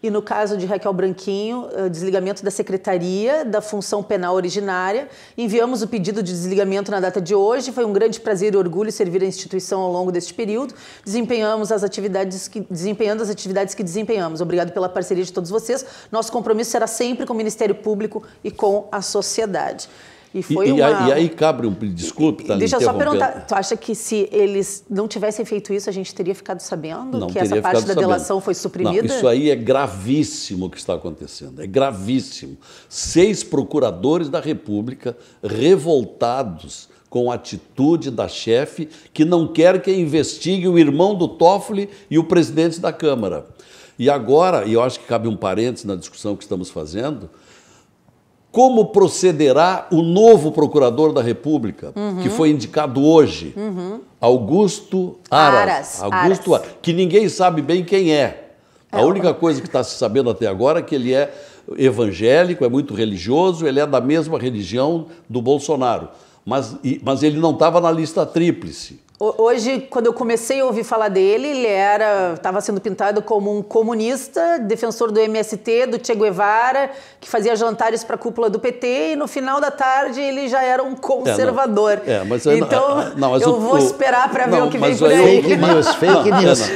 e no caso de Raquel Branquinho, o desligamento da secretaria, da função penal originária. Enviamos o pedido de desligamento na data de hoje. Foi um grande prazer e orgulho servir a instituição ao longo deste período. Desempenhando as atividades que desempenhamos. Obrigado pela parceria de todos vocês. Nosso compromisso será sempre com o Ministério Público e com a sociedade. E aí cabe desculpe, tá? Deixa eu só perguntar, tu acha que se eles não tivessem feito isso, a gente teria ficado sabendo que essa parte da delação foi suprimida? Não, isso aí é gravíssimo o que está acontecendo, é gravíssimo. 6 procuradores da República revoltados com a atitude da chefe que não quer que investigue o irmão do Toffoli e o presidente da Câmara. E agora, e eu acho que cabe um parênteses na discussão que estamos fazendo, como procederá o novo procurador da República, que foi indicado hoje, Augusto Aras, que ninguém sabe bem quem é. A única coisa que está se sabendo até agora é que ele é evangélico, é muito religioso, ele é da mesma religião do Bolsonaro, mas ele não estava na lista tríplice. Hoje, quando eu comecei a ouvir falar dele, ele estava sendo pintado como um comunista, defensor do MST, do Che Guevara, que fazia jantares para a cúpula do PT, e no final da tarde ele já era um conservador. Mas eu vou esperar para ver o que vem por aí. Fake news.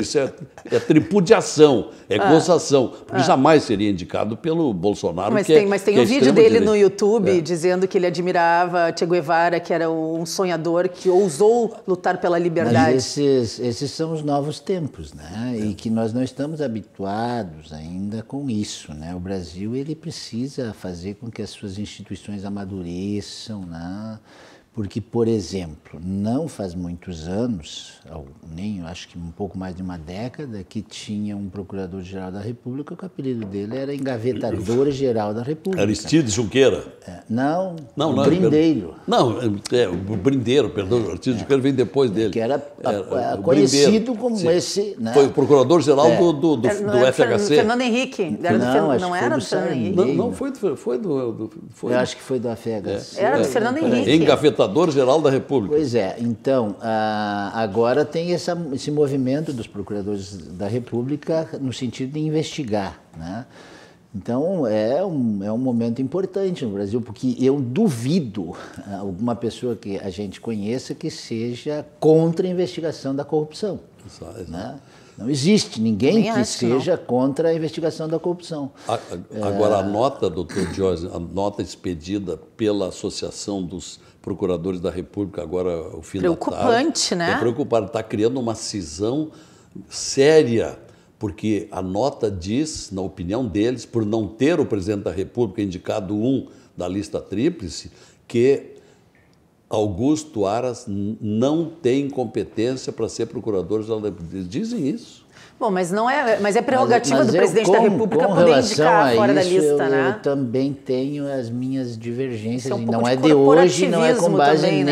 Isso é tripudiação, é gozação, porque jamais seria indicado pelo Bolsonaro. Mas tem um vídeo dele no YouTube dizendo que ele admirava Che Guevara, que era um sonhador que ousou lutar pela liberdade. Mas esses são os novos tempos, né? E que nós não estamos habituados ainda com isso, né? O Brasil, ele precisa fazer com que as suas instituições amadureçam, né? Porque, por exemplo, não faz muitos anos, nem acho que um pouco mais de uma década, que tinha um procurador-geral da República, que o apelido dele era Engavetador-Geral da República. Aristides Junqueira. Não, Brindeiro. O Brindeiro, perdão, Aristides Junqueira vem depois dele. Que era conhecido como sim. Esse... Né? Foi o procurador-geral do FHC. Fernando Henrique. Não era do Fernando Henrique. Não, foi do... Eu acho que foi do FHC. Era do Fernando Henrique. Engavetador-Geral da República. Pois é, então, agora tem esse movimento dos procuradores da República no sentido de investigar, né? Então, é um momento importante no Brasil, porque eu duvido alguma pessoa que a gente conheça que seja contra a investigação da corrupção. Exato. Né? Não existe ninguém que seja contra a investigação da corrupção. Agora, a nota, doutor Diógenes, a nota expedida pela Associação dos Procuradores da República, agora o fim da tarde... Preocupante, né? É preocupante, está criando uma cisão séria, porque a nota diz, na opinião deles, por não ter o presidente da República indicado da lista tríplice, que Augusto Aras não tem competência para ser procurador-geral da República. Eles dizem isso. Bom, mas é prerrogativa do presidente da República poder indicar fora da lista, né? Eu também tenho as minhas divergências, e não é de hoje, não é com base também,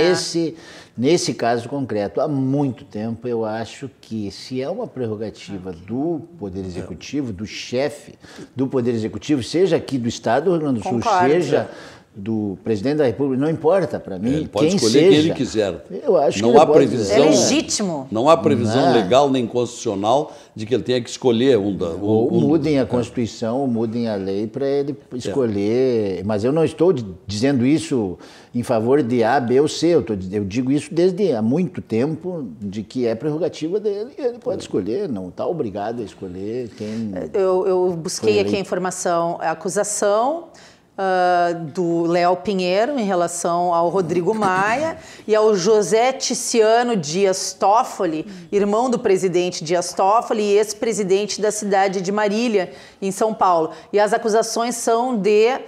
nesse caso concreto. Há muito tempo eu acho que se é uma prerrogativa do Poder Executivo, do chefe do Poder Executivo, seja aqui do Estado do Rio Grande do Sul, seja do presidente da República, não importa para mim, ele pode quem escolher seja. quem ele quiser. Eu acho não que há previsão, é legítimo. Não há previsão legal nem constitucional de que ele tenha que escolher ou mudem a Constituição, ou mudem a lei para ele escolher. Mas eu não estou dizendo isso em favor de A, B ou C. Eu digo isso desde há muito tempo, de que é prerrogativa dele e ele pode escolher, não está obrigado a escolher quem... Eu busquei aqui a informação, a acusação do Léo Pinheiro em relação ao Rodrigo Maia e ao José Ticiano Dias Toffoli, irmão do presidente Dias Toffoli e ex-presidente da cidade de Marília, em São Paulo. E as acusações são de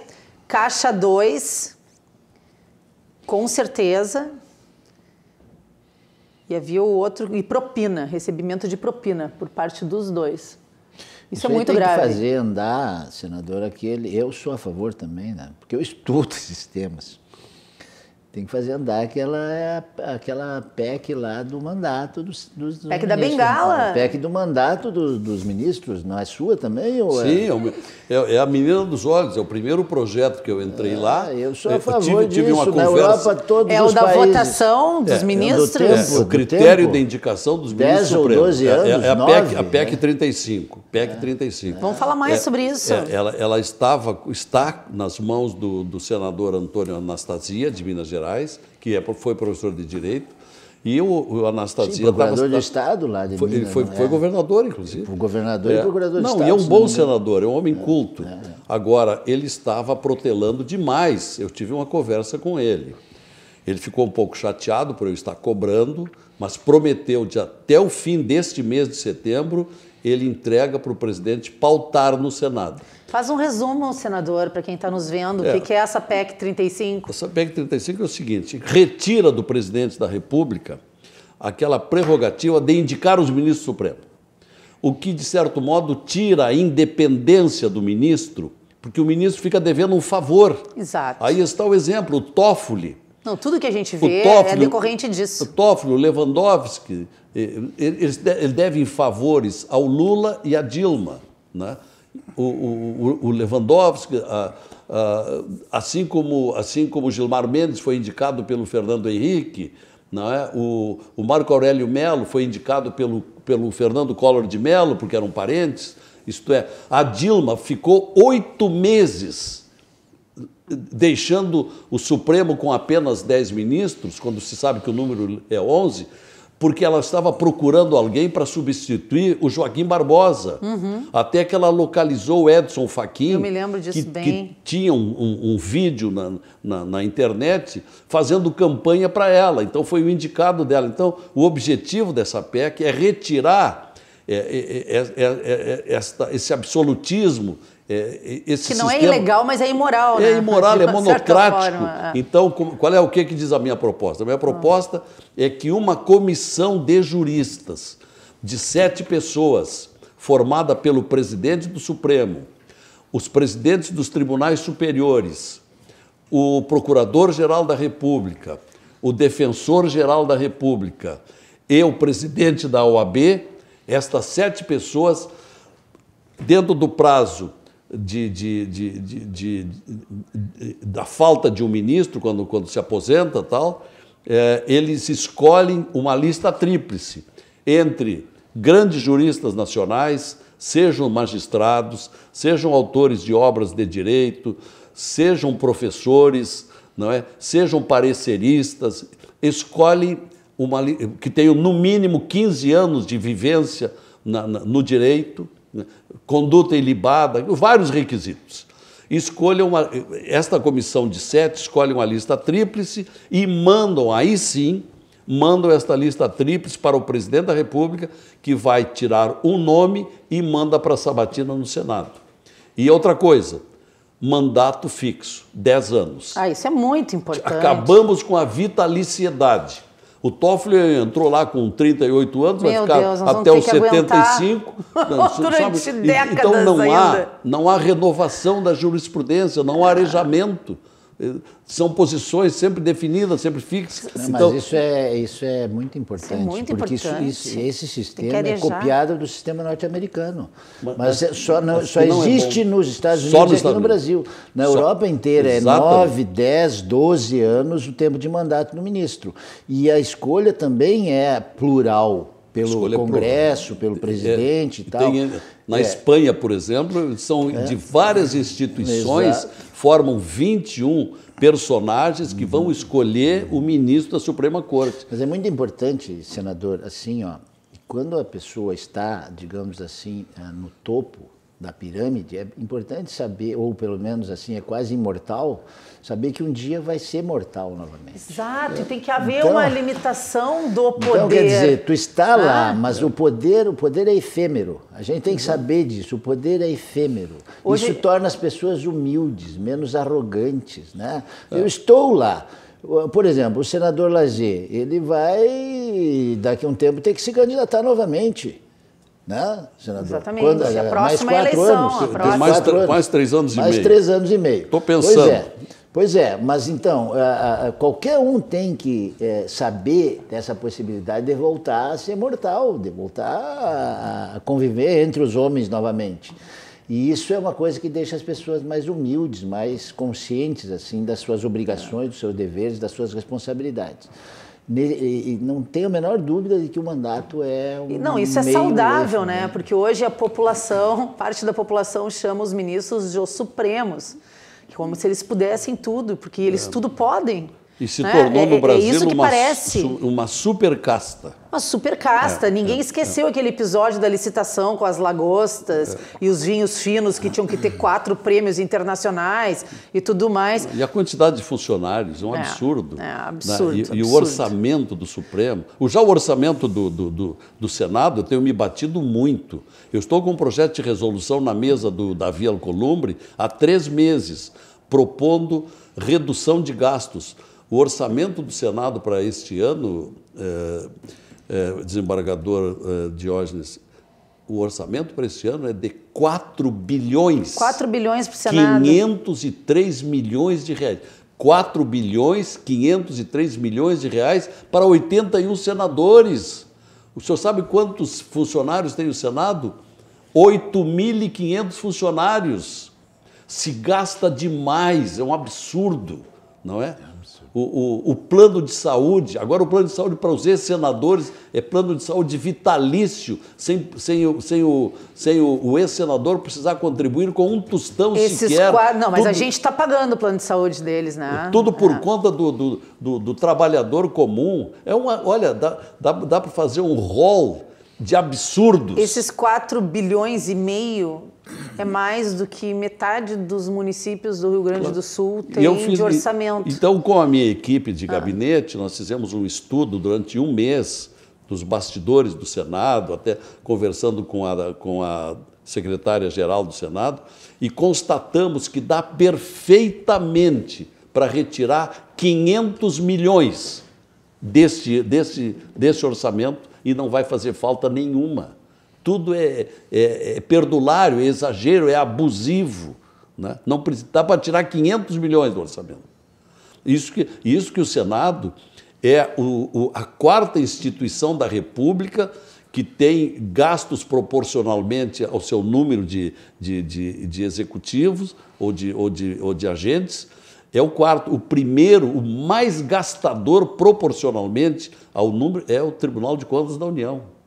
Caixa 2, com certeza, e havia o outro, e propina, recebimento de propina por parte dos dois. Isso é muito grave. Tem que fazer andar, senadora, eu sou a favor também, né? Porque eu estudo esses temas. Tem que fazer andar aquela PEC lá do mandato dos PEC da Bengala. PEC do mandato dos ministros, não é sua também? Ou sim, é a menina dos olhos, é o primeiro projeto que eu entrei lá. Eu sou a favor disso, uma na conversa, Europa todos é os o da países. Votação dos ministros? O critério de indicação dos ministros 10 ou 12 anos, a PEC 35. PEC 35. Vamos falar mais sobre isso. Ela está nas mãos do senador Antônio Anastasia, de Minas Gerais, que foi professor de Direito, e o Anastasia... Sim, procurador de Estado lá de Minas. Ele foi governador, inclusive. Governador e procurador de Estado. Não, e é um bom senador, é um homem culto. Agora, ele estava protelando demais. Eu tive uma conversa com ele. Ele ficou um pouco chateado por eu estar cobrando, mas prometeu de até o fim deste mês de setembro ele entrega para o presidente pautar no Senado. Faz um resumo, senador, para quem está nos vendo, o que é essa PEC 35? Essa PEC 35 é o seguinte, retira do presidente da República aquela prerrogativa de indicar os ministros supremos, o que, de certo modo, tira a independência do ministro, porque o ministro fica devendo um favor. Exato. Aí está o exemplo, o Toffoli. Não, tudo que a gente vê é decorrente disso. O Toffoli, o Lewandowski, eles devem favores ao Lula e à Dilma, né? O Lewandowski, assim como Gilmar Mendes foi indicado pelo Fernando Henrique, não é? O Marco Aurélio Melo foi indicado pelo Fernando Collor de Mello, porque eram parentes. Isto é, a Dilma ficou 8 meses deixando o Supremo com apenas 10 ministros, quando se sabe que o número é 11, porque ela estava procurando alguém para substituir o Joaquim Barbosa. Até que ela localizou o Edson Fachin. Eu me lembro disso bem. Que tinha um vídeo na internet fazendo campanha para ela. Então foi o indicado dela. Então o objetivo dessa PEC é retirar esse absolutismo, esse que não sistema. É ilegal, mas é imoral, né? É imoral, é monocrático. Forma, Então, qual é o que diz a minha proposta? A minha proposta é que uma comissão de juristas de 7 pessoas, formada pelo presidente do Supremo, os presidentes dos tribunais superiores, o procurador-geral da República, o defensor-geral da República e o presidente da OAB, estas 7 pessoas, dentro do prazo da falta de um ministro, quando se aposenta, tal, eles escolhem uma lista tríplice entre grandes juristas nacionais, sejam magistrados, sejam autores de obras de direito, sejam professores, não é? Sejam pareceristas, escolhem que tenham no mínimo 15 anos de vivência no direito, conduta ilibada, vários requisitos. Esta comissão de 7 escolhe uma lista tríplice e mandam esta lista tríplice para o presidente da República, que vai tirar um nome e manda para a sabatina no Senado. E outra coisa, mandato fixo, 10 anos. Isso é muito importante. Acabamos com a vitaliciedade. O Toffoli entrou lá com 38 anos, vai ficar até os 75. Durante décadas então ainda. não há renovação da jurisprudência, não há arejamento. São posições sempre definidas, sempre fixas. Não, mas isso é muito importante, porque esse sistema é copiado do sistema norte-americano. Mas só existe nos Estados Unidos e aqui no Brasil. Na Europa inteira é 9, 10, 12 anos o tempo de mandato do ministro. E a escolha também é plural. Pelo Congresso, pelo presidente e tal. Na Espanha, por exemplo, são de várias instituições, formam 21 personagens que vão escolher o ministro da Suprema Corte. Mas é muito importante, senador, assim, quando a pessoa está, digamos assim, no topo da pirâmide, é importante saber, ou pelo menos assim, é quase imortal, saber que um dia vai ser mortal novamente. Exato, tem que haver uma limitação do poder. Então, quer dizer, tu está lá, mas o poder é efêmero. A gente tem que saber disso, o poder é efêmero. Isso torna as pessoas humildes, menos arrogantes, né? Eu estou lá. Por exemplo, o senador Lazier, ele vai, daqui a um tempo, ter que se candidatar novamente. Né, senador? Exatamente. A próxima mais 4 eleição. anos. Mais 3 anos e meio. Mais 3 anos e meio. Estou pensando. Pois é, mas então, qualquer um tem que saber dessa possibilidade de voltar a ser mortal, de voltar a conviver entre os homens novamente. E isso é uma coisa que deixa as pessoas mais humildes, mais conscientes assim das suas obrigações, dos seus deveres, das suas responsabilidades. E não tenho a menor dúvida de que o mandato é um Não, isso é saudável, né? Porque hoje a população, parte da população chama os ministros de os supremos, como se eles pudessem tudo, porque eles tudo podem. E se tornou no Brasil uma super casta. Uma super casta. Ninguém esqueceu aquele episódio da licitação com as lagostas e os vinhos finos que tinham que ter 4 prêmios internacionais e tudo mais. E a quantidade de funcionários é um absurdo. Absurdo. E o orçamento do Supremo, já o orçamento do Senado, eu tenho me batido muito. Eu estou com um projeto de resolução na mesa do Davi Alcolumbre há 3 meses, propondo redução de gastos. O orçamento do Senado para este ano, desembargador Diógenes, o orçamento para este ano é de 4 bilhões. 4 bilhões para o Senado. 503 milhões de reais. 4 bilhões, 503 milhões de reais para 81 senadores. O senhor sabe quantos funcionários tem o Senado? 8.500 funcionários. Se gasta demais, é um absurdo. não é? O plano de saúde, agora o plano de saúde para os ex-senadores é plano de saúde vitalício, sem o ex-senador precisar contribuir com um tostão sequer. Não, mas a gente está pagando o plano de saúde deles, né? Tudo por conta do trabalhador comum. Olha, dá para fazer um rol de absurdos. Esses 4,5 bilhões é mais do que metade dos municípios do Rio Grande do Sul tem de orçamento. Então, com a minha equipe de gabinete, nós fizemos um estudo durante um mês dos bastidores do Senado, até conversando com a secretária-geral do Senado, e constatamos que dá perfeitamente para retirar 500 milhões desse orçamento e não vai fazer falta nenhuma. Tudo é perdulário, é exagero, é abusivo. Né? Não dá para tirar 500 milhões do orçamento. Isso que o Senado é a quarta instituição da República que tem gastos proporcionalmente ao seu número de executivos ou de agentes. É o quarto. O primeiro, o mais gastador proporcionalmente ao número, é o Tribunal de Contas da União.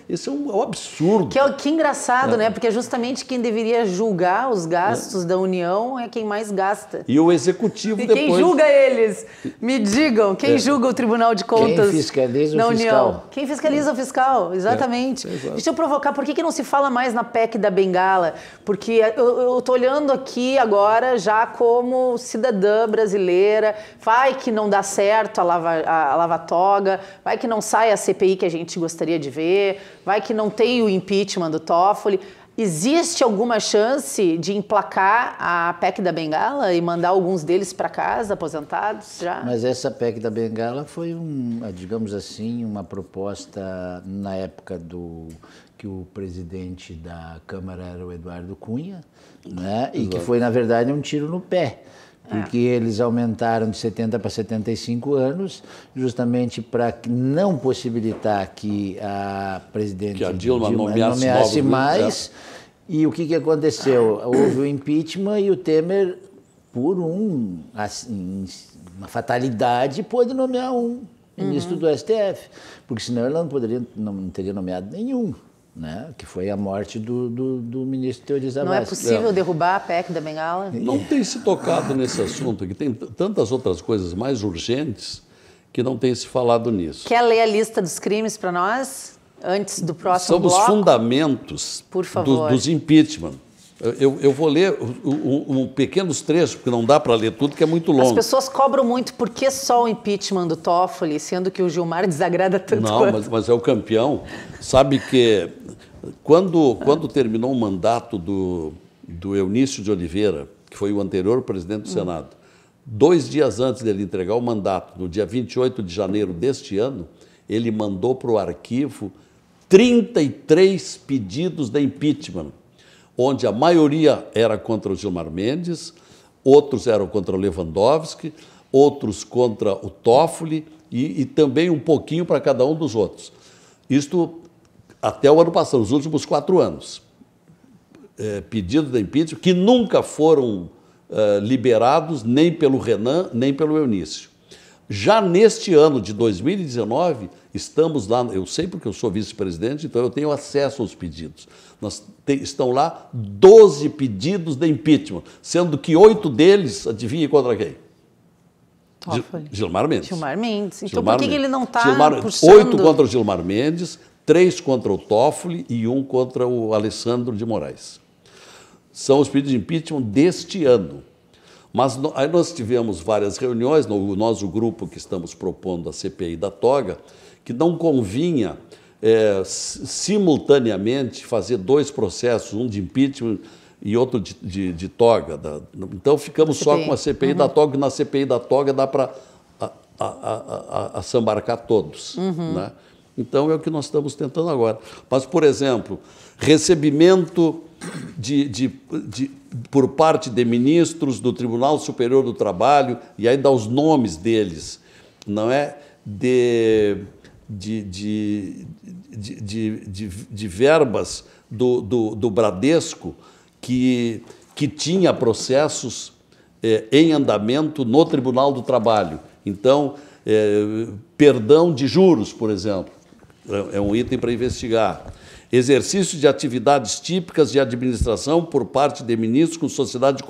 Esse é um absurdo. Que engraçado, né? Porque justamente quem deveria julgar os gastos da União é quem mais gasta. E o Executivo e depois... quem julga eles? Me digam, quem julga o Tribunal de Contas quem fiscaliza na o União? fiscal. Quem fiscaliza o fiscal, exatamente. Deixa eu provocar, por que não se fala mais na PEC da Bengala? Porque eu estou olhando aqui agora já como cidadã brasileira, vai que não dá certo a lava-toga, vai que não sai a CPI que a gente gostaria de ver, vai que não tem o impeachment do Toffoli. Existe alguma chance de emplacar a PEC da Bengala e mandar alguns deles para casa, aposentados já? Mas essa PEC da Bengala foi, digamos assim, uma proposta na época que o presidente da Câmara era o Eduardo Cunha, né? E que foi, na verdade, um tiro no pé. Porque eles aumentaram de 70 para 75 anos, justamente para não possibilitar que a presidente Dilma nomeasse mais. E o que aconteceu? Houve o impeachment e o Temer, por uma fatalidade, pôde nomear um ministro do STF. Porque senão ela não teria nomeado nenhum. Né? Que foi a morte do ministro Teori Zavascki. Não é possível derrubar a PEC da Bengala? Não tem se tocado nesse assunto, que tem tantas outras coisas mais urgentes que não tem se falado nisso. Quer ler a lista dos crimes para nós, antes do próximo bloco? São os fundamentos dos impeachment. Eu vou ler pequenos trechos, porque não dá para ler tudo, que é muito longo. As pessoas cobram muito, por que só o impeachment do Toffoli, sendo que o Gilmar desagrada tanto quanto? Mas é o campeão. Sabe que quando terminou o mandato do Eunício de Oliveira, que foi o anterior presidente do Senado, 2 dias antes dele entregar o mandato, no dia 28 de janeiro deste ano, ele mandou para o arquivo 33 pedidos de impeachment, onde a maioria era contra o Gilmar Mendes, outros eram contra o Lewandowski, outros contra o Toffoli e também um pouquinho para cada um dos outros. Isto até o ano passado, os últimos 4 anos. Pedidos de impeachment que nunca foram liberados nem pelo Renan, nem pelo Eunício. Já neste ano de 2019, estamos lá, eu sei porque eu sou vice-presidente, então eu tenho acesso aos pedidos. Estão lá 12 pedidos de impeachment, sendo que 8 deles, adivinhe contra quem? Gilmar Mendes. Gilmar Mendes. Então Gilmar por que ele não está puxando? 8 contra o Gilmar Mendes, 3 contra o Toffoli e 1 contra o Alexandre de Moraes. São os pedidos de impeachment deste ano. Mas aí nós tivemos várias reuniões, nós, o grupo que estamos propondo a CPI da toga, que não convinha simultaneamente fazer 2 processos, um de impeachment e outro de toga. Então ficamos só com a CPI da toga, e na CPI da toga dá para assambarcar todos. Né? Então é o que nós estamos tentando agora. Mas, por exemplo, recebimento por parte de ministros do Tribunal Superior do Trabalho, e aí dá os nomes deles, não é? De verbas do Bradesco que tinha processos em andamento no Tribunal do Trabalho. Então, perdão de juros, por exemplo, é um item para investigar. Exercício de atividades típicas de administração por parte de ministros com sociedade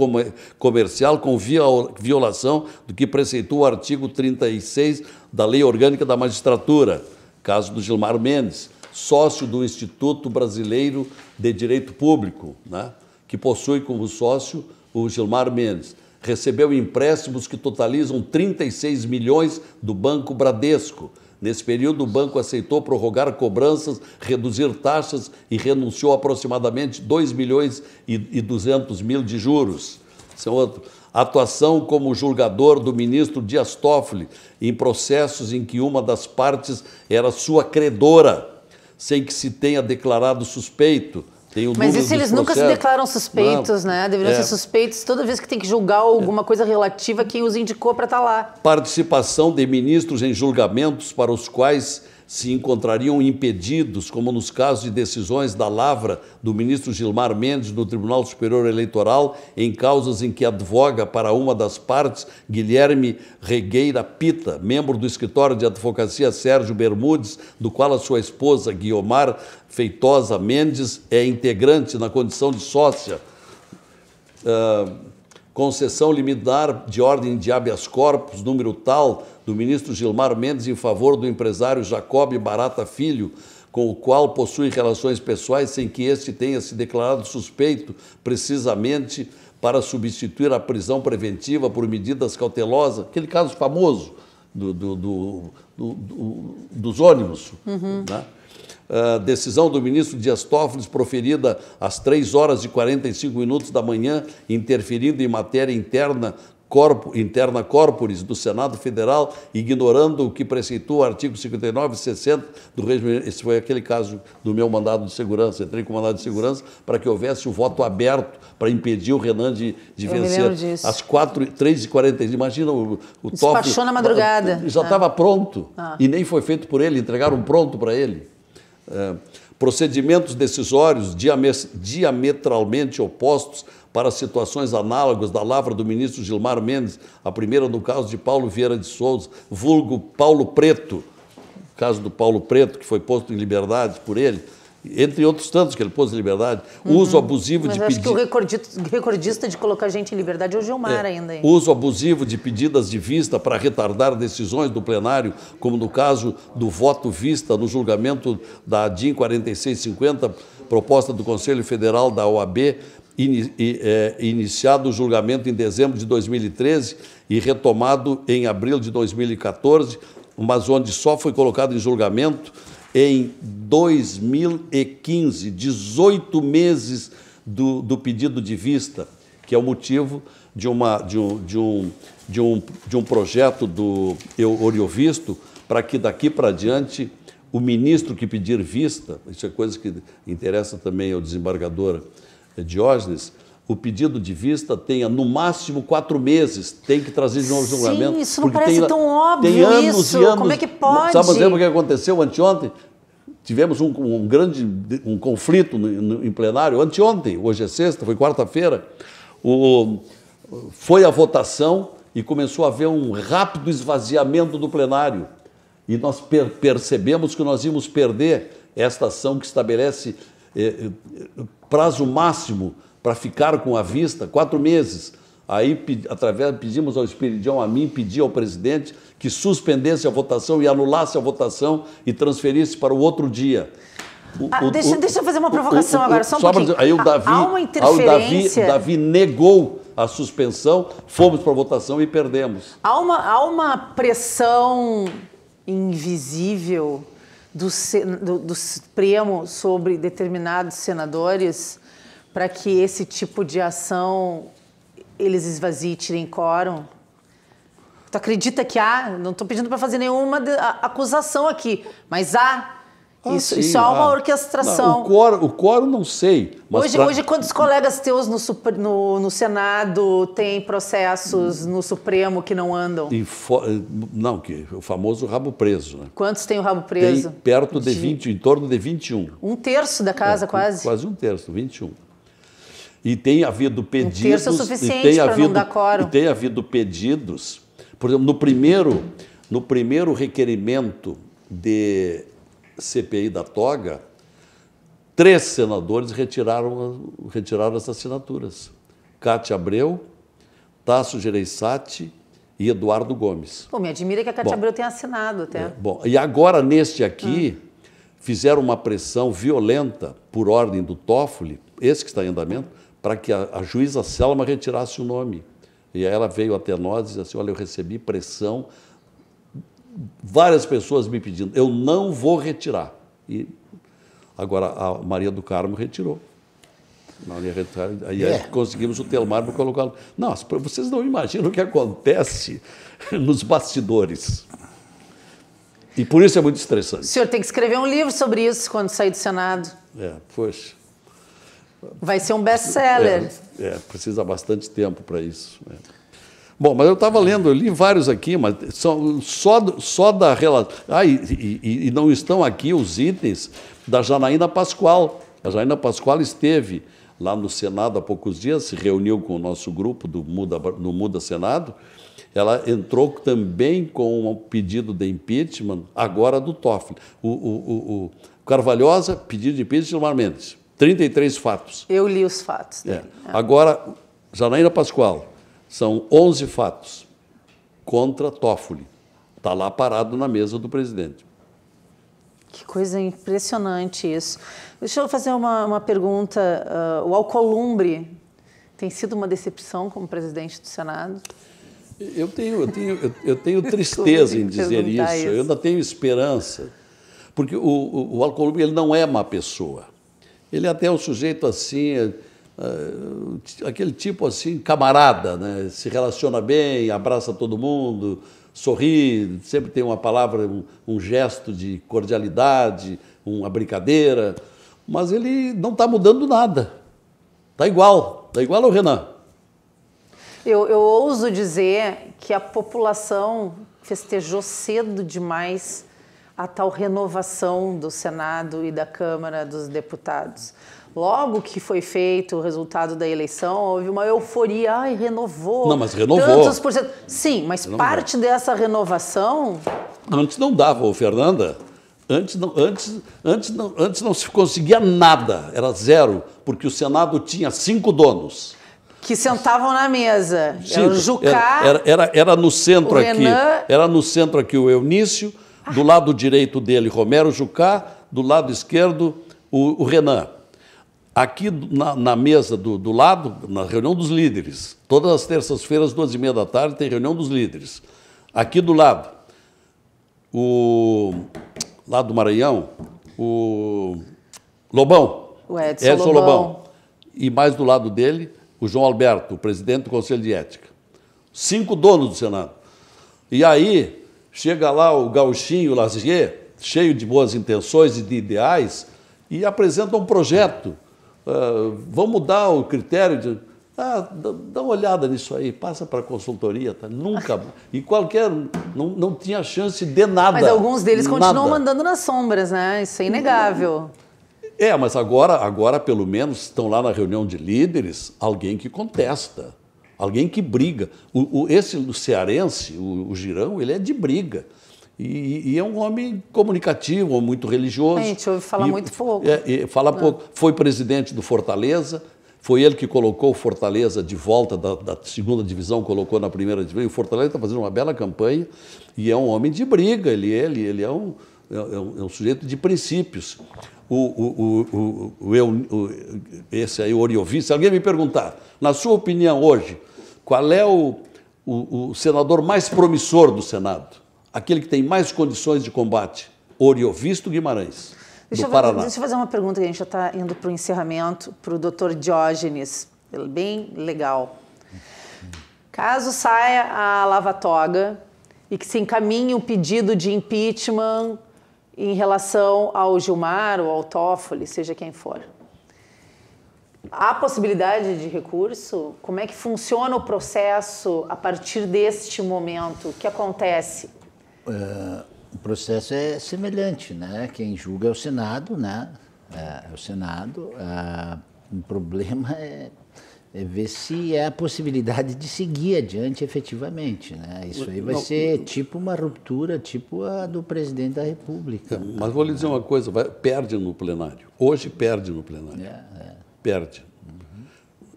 comercial com violação do que preceitua o artigo 36 da Lei Orgânica da Magistratura, caso do Gilmar Mendes, sócio do Instituto Brasileiro de Direito Público, né, que possui como sócio o Gilmar Mendes. Recebeu empréstimos que totalizam 36 milhões do Banco Bradesco. Nesse período, o banco aceitou prorrogar cobranças, reduzir taxas e renunciou a aproximadamente 2 milhões e 200 mil de juros. Esse é outro. Atuação como julgador do ministro Dias Toffoli em processos em que uma das partes era sua credora, sem que se tenha declarado suspeito. Mas isso eles nunca se declaram suspeitos, né? Deveriam ser suspeitos toda vez que tem que julgar alguma coisa relativa a quem os indicou para estar lá. Participação de ministros em julgamentos para os quais se encontrariam impedidos, como nos casos de decisões da Lavra do ministro Gilmar Mendes no Tribunal Superior Eleitoral, em causas em que advoga para uma das partes Guilherme Regueira Pita, membro do escritório de advocacia Sérgio Bermudes, do qual a sua esposa Guiomar Feitosa Mendes é integrante na condição de sócia. Concessão liminar de ordem de habeas corpus, número tal, do ministro Gilmar Mendes em favor do empresário Jacob Barata Filho, com o qual possui relações pessoais sem que este tenha se declarado suspeito, precisamente para substituir a prisão preventiva por medidas cautelosas, aquele caso famoso dos ônibus, né? Decisão do ministro Dias Toffoli proferida às 3h45 da manhã, interferindo em matéria interna corporis do Senado Federal, ignorando o que preceitua o artigo 59 e 60 do regime. Esse foi aquele caso do meu mandado de segurança. Entrei com o mandado de segurança para que houvesse o voto aberto para impedir o Renan de vencer. Às 3h40, imagina o Toffoli. Despachou na madrugada. Já estava pronto e nem foi feito por ele, entregaram pronto para ele. Procedimentos decisórios diametralmente opostos para situações análogas da lavra do ministro Gilmar Mendes, a primeira no caso de Paulo Vieira de Souza, vulgo Paulo Preto, o caso do Paulo Preto, que foi posto em liberdade por ele, entre outros tantos que ele pôs em liberdade, uso abusivo de pedidas... Mas acho que o recordista de colocar gente em liberdade é o Gilmar ainda. Hein? Uso abusivo de pedidas de vista para retardar decisões do plenário, como no caso do voto vista no julgamento da ADIM 4650, proposta do Conselho Federal da OAB, iniciado o julgamento em dezembro de 2013 e retomado em abril de 2014, mas onde só foi colocado em julgamento em 2015, 18 meses do pedido de vista, que é o motivo de um projeto do Oriovisto, para que daqui para diante o ministro que pedir vista, isso é coisa que interessa também ao desembargador Diógenes, o pedido de vista tenha no máximo 4 meses, tem que trazer de novo julgamento. Sim, isso não parece tão óbvio, tem anos isso. E anos. Como é que pode? Sabe o que aconteceu anteontem? Tivemos um grande conflito em plenário, anteontem, hoje é sexta, foi quarta-feira, foi a votação e começou a haver um rápido esvaziamento do plenário. E nós percebemos que nós íamos perder esta ação que estabelece prazo máximo para ficar com a vista, 4 meses. Aí, pedimos ao Espiridião, a mim, pedi ao presidente que suspendesse a votação e anulasse a votação e transferisse para o outro dia. Deixa eu fazer uma provocação agora, só um pouquinho. Aí há uma interferência... o Davi negou a suspensão, fomos para a votação e perdemos. Há uma pressão invisível do Supremo sobre determinados senadores para que esse tipo de ação eles esvaziem e tirem quórum? Tu acredita que há? Não estou pedindo para fazer nenhuma acusação aqui, mas há. Isso há uma orquestração. Não, o quórum não sei. Mas hoje, quantos colegas teus no Senado têm processos no Supremo que não andam? Não, o famoso rabo preso. Né? Quantos tem o rabo preso? Tem perto de 20, em torno de 21. 1/3 da casa, quase? Quase 1/3, 21. E tem havido pedidos... terço é o suficiente para não dar quórum. E tem havido pedidos... Por exemplo, no primeiro requerimento de CPI da toga, 3 senadores retiraram as assinaturas. Cátia Abreu, Tasso Gereissati e Eduardo Gomes. Pô, me admira que a Cátia Abreu tenha assinado até. Bom, e agora, neste aqui, fizeram uma pressão violenta, por ordem do Toffoli, esse que está em andamento, para que a juíza Selma retirasse o nome. E aí ela veio até nós e disse assim, olha, eu recebi pressão, várias pessoas me pedindo, eu não vou retirar. E agora a Maria do Carmo retirou. Aí conseguimos o Telmar para colocá-lo. Nossa, vocês não imaginam o que acontece nos bastidores. E por isso é muito estressante. O senhor tem que escrever um livro sobre isso quando sair do Senado. Poxa. Vai ser um best-seller. Precisa bastante tempo para isso. Bom, mas eu estava lendo, eu li vários aqui, mas só da relação... e não estão aqui os itens da Janaína Pascoal. A Janaína Pascoal esteve lá no Senado há poucos dias, se reuniu com o nosso grupo do Muda Senado. Ela entrou também com um pedido de impeachment, agora do Toffoli. O Carvalhosa, pedido de impeachment de Gilmar Mendes. 33 fatos. Eu li os fatos dele. Agora, Janaína Pascoal, são 11 fatos contra Toffoli. Está lá parado na mesa do presidente. Que coisa impressionante isso. Deixa eu fazer uma pergunta. O Alcolumbre tem sido uma decepção como presidente do Senado? Eu tenho tristeza em dizer isso. Eu ainda tenho esperança. Porque o Alcolumbre ele não é má pessoa. Ele é até um sujeito assim, aquele tipo assim, camarada, né? Se relaciona bem, abraça todo mundo, sorri, sempre tem uma palavra, um gesto de cordialidade, uma brincadeira, mas ele não está mudando nada. Está igual ao Renan. Eu ouso dizer que a população festejou cedo demais a tal renovação do Senado e da Câmara dos Deputados. Logo que foi feito o resultado da eleição, houve uma euforia. Ai, renovou. Não, mas renovou. Tantos por cento. Sim, mas parte dessa renovação... Antes não dava, Fernanda. Antes não se conseguia nada, era zero, porque o Senado tinha 5 donos. Que sentavam na mesa. Sim, era o Jucá, era no centro aqui. Renan... Era no centro aqui o Eunício, do lado direito dele Romero Jucá, do lado esquerdo o Renan. Aqui na mesa do lado, na reunião dos líderes, todas as terças-feiras, 2h30 da tarde, tem reunião dos líderes. Aqui do lado, lá do Maranhão, o Lobão. O Edson Lobão. E mais do lado dele, o João Alberto, o presidente do Conselho de Ética. 5 donos do Senado. E aí, chega lá o gauchinho Lazier, cheio de boas intenções e de ideais, e apresenta um projeto. Vamos mudar o critério de... dá uma olhada nisso aí, passa para a consultoria. Tá? Nunca... E qualquer... Não tinha chance de nada. Mas alguns deles continuam mandando nas sombras, né? Isso é inegável. Mas agora, pelo menos, estão lá na reunião de líderes, alguém que contesta, alguém que briga. Esse cearense, o Girão, ele é de briga. E é um homem comunicativo, muito religioso. A gente ouve falar muito pouco. Fala pouco. Foi presidente do Fortaleza, foi ele que colocou o Fortaleza de volta da segunda divisão, colocou na primeira divisão. E o Fortaleza está fazendo uma bela campanha e é um homem de briga, ele é um sujeito de princípios. Esse aí, o Oriovi, se alguém me perguntar, na sua opinião hoje, qual é o senador mais promissor do Senado? Aquele que tem mais condições de combate? Oriovisto Guimarães, do Paraná. Deixa eu fazer uma pergunta, que a gente já está indo para o encerramento, para o doutor Diógenes, bem legal. Caso saia a lava-toga e que se encaminhe um pedido de impeachment em relação ao Gilmar ou ao Toffoli, seja quem for, há possibilidade de recurso? Como é que funciona o processo a partir deste momento? O que acontece? O processo é semelhante, né? Quem julga é o Senado, né? É o Senado. O problema é ver se há a possibilidade de seguir adiante efetivamente, né? Isso aí vai ser tipo uma ruptura, tipo a do presidente da República. Mas vou lhe dizer uma coisa, perde no plenário. Hoje perde no plenário. Perde.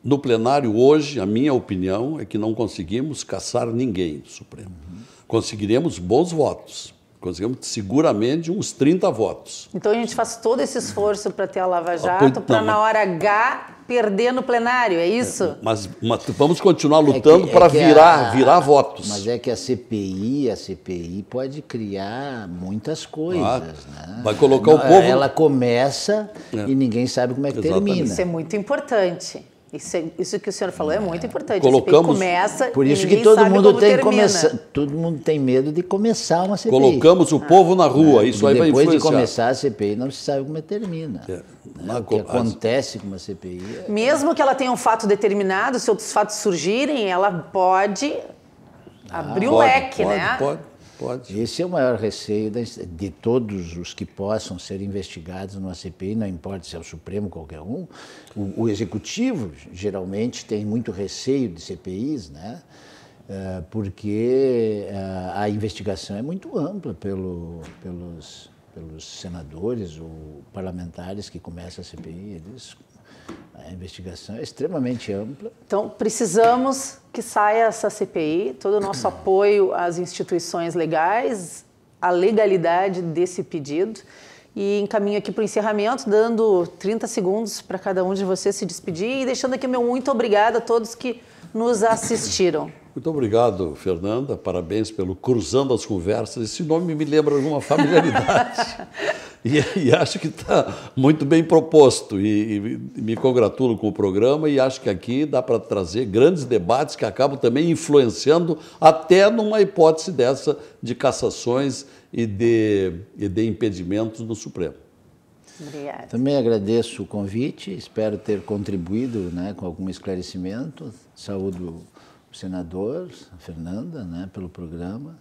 No plenário hoje, a minha opinião é que não conseguimos caçar ninguém do Supremo. Conseguiremos bons votos. Conseguimos seguramente uns 30 votos. Então a gente faz todo esse esforço para ter a Lava Jato, para na hora H perder no plenário, é isso? Mas vamos continuar lutando para virar votos. Mas é que a CPI pode criar muitas coisas. Né? Vai colocar o povo... Ela começa e ninguém sabe como é que termina. Isso é muito importante. Isso que o senhor falou é muito importante. Colocamos, a CPI começa por isso e que todo mundo termina. todo mundo tem medo de começar uma CPI. Colocamos o povo na rua, isso aí vai influenciar. Depois de começar a CPI não se sabe como termina. O que acontece com uma CPI... Mesmo que ela tenha um fato determinado, se outros fatos surgirem, ela pode abrir o leque, né? Pode. Esse é o maior receio de todos os que possam ser investigados numa CPI, não importa se é o Supremo, qualquer um. O Executivo, geralmente, tem muito receio de CPIs, né? Porque a investigação é muito ampla pelos senadores ou parlamentares que começam a CPI. A investigação é extremamente ampla. Então, precisamos que saia essa CPI, todo o nosso apoio às instituições legais, à legalidade desse pedido. E encaminho aqui para o encerramento, dando 30 segundos para cada um de vocês se despedir e deixando aqui meu muito obrigado a todos que nos assistiram. Muito obrigado, Fernanda. Parabéns pelo Cruzando as Conversas. Esse nome me lembra alguma familiaridade. E acho que está muito bem proposto. E me congratulo com o programa e acho que aqui dá para trazer grandes debates que acabam também influenciando até numa hipótese dessa de cassações e de impedimentos no Supremo. Obrigada. Também agradeço o convite, espero ter contribuído, né, com algum esclarecimento. Saúdo o senador, a Fernanda, né, pelo programa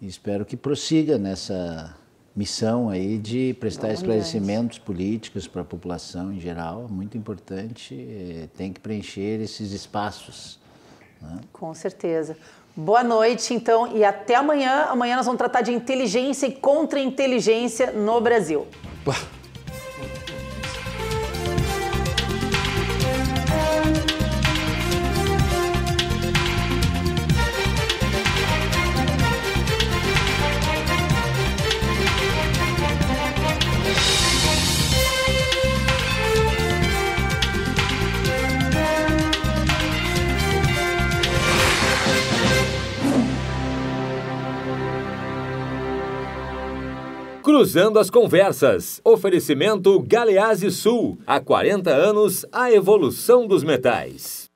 e espero que prossiga nessa missão aí de prestar esclarecimentos políticos para a população em geral, muito importante, tem que preencher esses espaços. Né? Com certeza. Boa noite, então, e até amanhã. Amanhã nós vamos tratar de inteligência e contra-inteligência no Brasil. Cruzando as Conversas. Oferecimento Galeazzi Sul. Há 40 anos, a evolução dos metais.